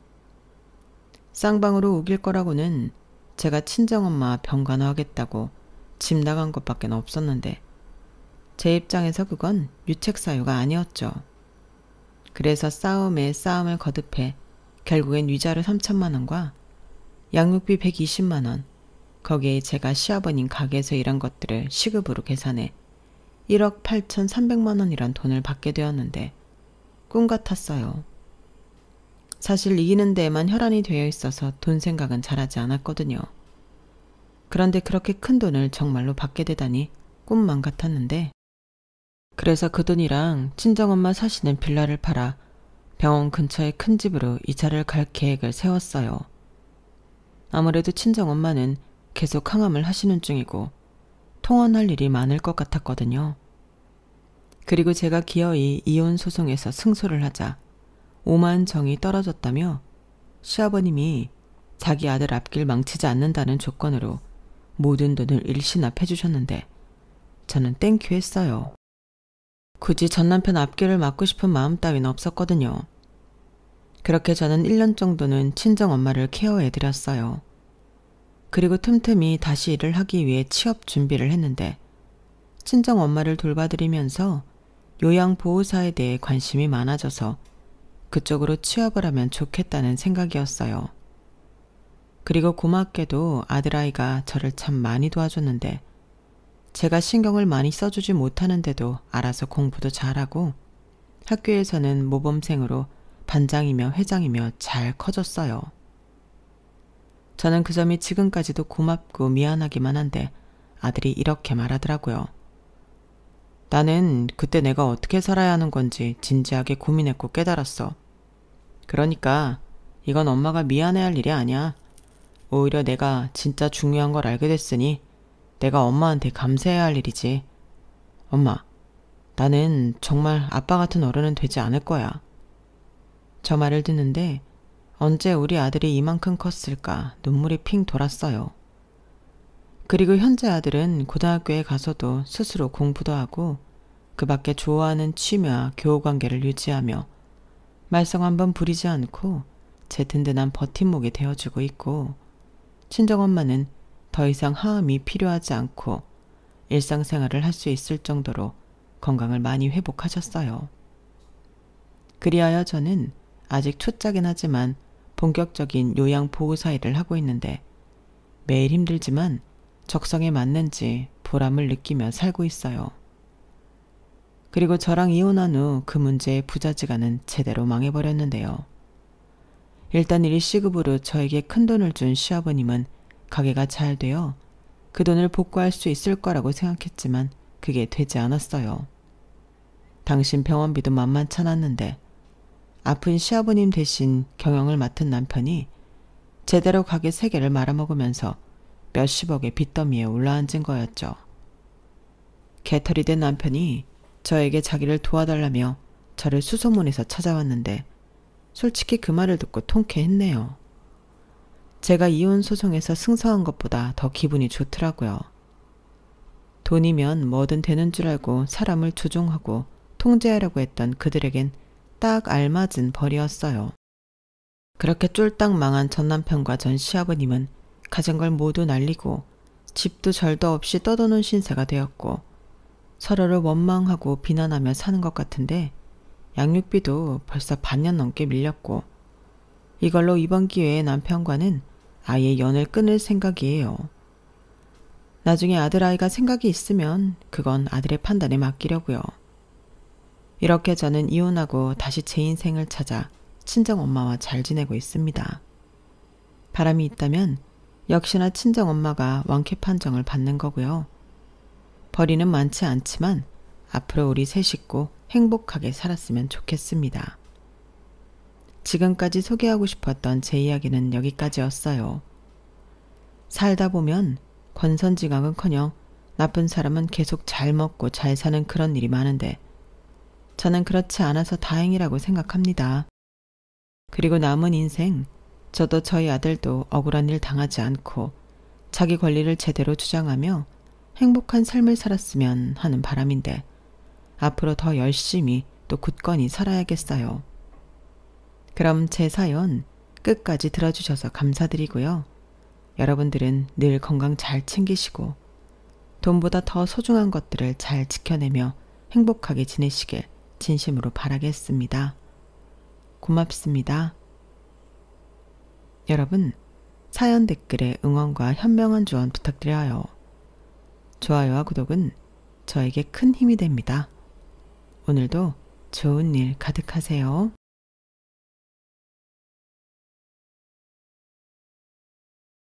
쌍방으로 우길 거라고는 제가 친정엄마 병간호하겠다고 집 나간 것밖에 없었는데 제 입장에서 그건 유책 사유가 아니었죠. 그래서 싸움에 싸움을 거듭해 결국엔 위자료 3천만 원과 양육비 120만 원, 거기에 제가 시아버님 가게에서 일한 것들을 시급으로 계산해 1억 8,300만 원이란 돈을 받게 되었는데 꿈 같았어요. 사실 이기는 데에만 혈안이 되어 있어서 돈 생각은 잘하지 않았거든요. 그런데 그렇게 큰 돈을 정말로 받게 되다니 꿈만 같았는데 그래서 그 돈이랑 친정엄마 사시는 빌라를 팔아 병원 근처의 큰 집으로 이사를 갈 계획을 세웠어요. 아무래도 친정엄마는 계속 항암을 하시는 중이고 통원할 일이 많을 것 같았거든요. 그리고 제가 기어이 이혼 소송에서 승소를 하자 오만 정이 떨어졌다며 시아버님이 자기 아들 앞길 망치지 않는다는 조건으로 모든 돈을 일시납해 주셨는데 저는 땡큐 했어요. 굳이 전 남편 앞길을 막고 싶은 마음 따위는 없었거든요. 그렇게 저는 1년 정도는 친정엄마를 케어해드렸어요. 그리고 틈틈이 다시 일을 하기 위해 취업 준비를 했는데 친정엄마를 돌봐드리면서 요양보호사에 대해 관심이 많아져서 그쪽으로 취업을 하면 좋겠다는 생각이었어요. 그리고 고맙게도 아들아이가 저를 참 많이 도와줬는데 제가 신경을 많이 써주지 못하는데도 알아서 공부도 잘하고 학교에서는 모범생으로 반장이며 회장이며 잘 커졌어요. 저는 그 점이 지금까지도 고맙고 미안하기만 한데 아들이 이렇게 말하더라고요. 나는 그때 내가 어떻게 살아야 하는 건지 진지하게 고민했고 깨달았어. 그러니까 이건 엄마가 미안해할 일이 아니야. 오히려 내가 진짜 중요한 걸 알게 됐으니 내가 엄마한테 감사해야 할 일이지. 엄마, 나는 정말 아빠 같은 어른은 되지 않을 거야. 저 말을 듣는데 언제 우리 아들이 이만큼 컸을까 눈물이 핑 돌았어요. 그리고 현재 아들은 고등학교에 가서도 스스로 공부도 하고 그 밖에 좋아하는 취미와 교우관계를 유지하며 말썽 한번 부리지 않고 제 든든한 버팀목이 되어주고 있고 친정엄마는 더 이상 하음이 필요하지 않고 일상생활을 할 수 있을 정도로 건강을 많이 회복하셨어요. 그리하여 저는 아직 초짜긴 하지만 본격적인 요양보호사 일을 하고 있는데 매일 힘들지만 적성에 맞는지 보람을 느끼며 살고 있어요. 그리고 저랑 이혼한 후 그 문제의 부자지간은 제대로 망해버렸는데요. 일단 일시급으로 저에게 큰돈을 준 시아버님은 가게가 잘 되어 그 돈을 복구할 수 있을 거라고 생각했지만 그게 되지 않았어요. 당신 병원비도 만만찮았는데 아픈 시아버님 대신 경영을 맡은 남편이 제대로 가게 3개를 말아먹으면서 몇십억의 빚더미에 올라앉은 거였죠. 개털이 된 남편이 저에게 자기를 도와달라며 저를 수소문해서 찾아왔는데 솔직히 그 말을 듣고 통쾌했네요. 제가 이혼 소송에서 승소한 것보다 더 기분이 좋더라고요. 돈이면 뭐든 되는 줄 알고 사람을 조종하고 통제하려고 했던 그들에겐 딱 알맞은 벌이었어요. 그렇게 쫄딱 망한 전 남편과 전 시아버님은 가진 걸 모두 날리고 집도 절도 없이 떠도는 신세가 되었고 서로를 원망하고 비난하며 사는 것 같은데 양육비도 벌써 반년 넘게 밀렸고 이걸로 이번 기회에 남편과는 아예 연을 끊을 생각이에요. 나중에 아들아이가 생각이 있으면 그건 아들의 판단에 맡기려고요. 이렇게 저는 이혼하고 다시 제 인생을 찾아 친정엄마와 잘 지내고 있습니다. 바람이 있다면 역시나 친정엄마가 완쾌 판정을 받는 거고요. 벌이는 많지 않지만 앞으로 우리 세 식구 행복하게 살았으면 좋겠습니다. 지금까지 소개하고 싶었던 제 이야기는 여기까지였어요. 살다 보면 권선징악은커녕 나쁜 사람은 계속 잘 먹고 잘 사는 그런 일이 많은데 저는 그렇지 않아서 다행이라고 생각합니다. 그리고 남은 인생 저도 저희 아들도 억울한 일 당하지 않고 자기 권리를 제대로 주장하며 행복한 삶을 살았으면 하는 바람인데 앞으로 더 열심히 또 굳건히 살아야겠어요. 그럼 제 사연 끝까지 들어주셔서 감사드리고요. 여러분들은 늘 건강 잘 챙기시고 돈보다 더 소중한 것들을 잘 지켜내며 행복하게 지내시길 진심으로 바라겠습니다. 고맙습니다. 여러분, 사연 댓글에 응원과 현명한 조언 부탁드려요. 좋아요와 구독은 저에게 큰 힘이 됩니다. 오늘도 좋은 일 가득하세요.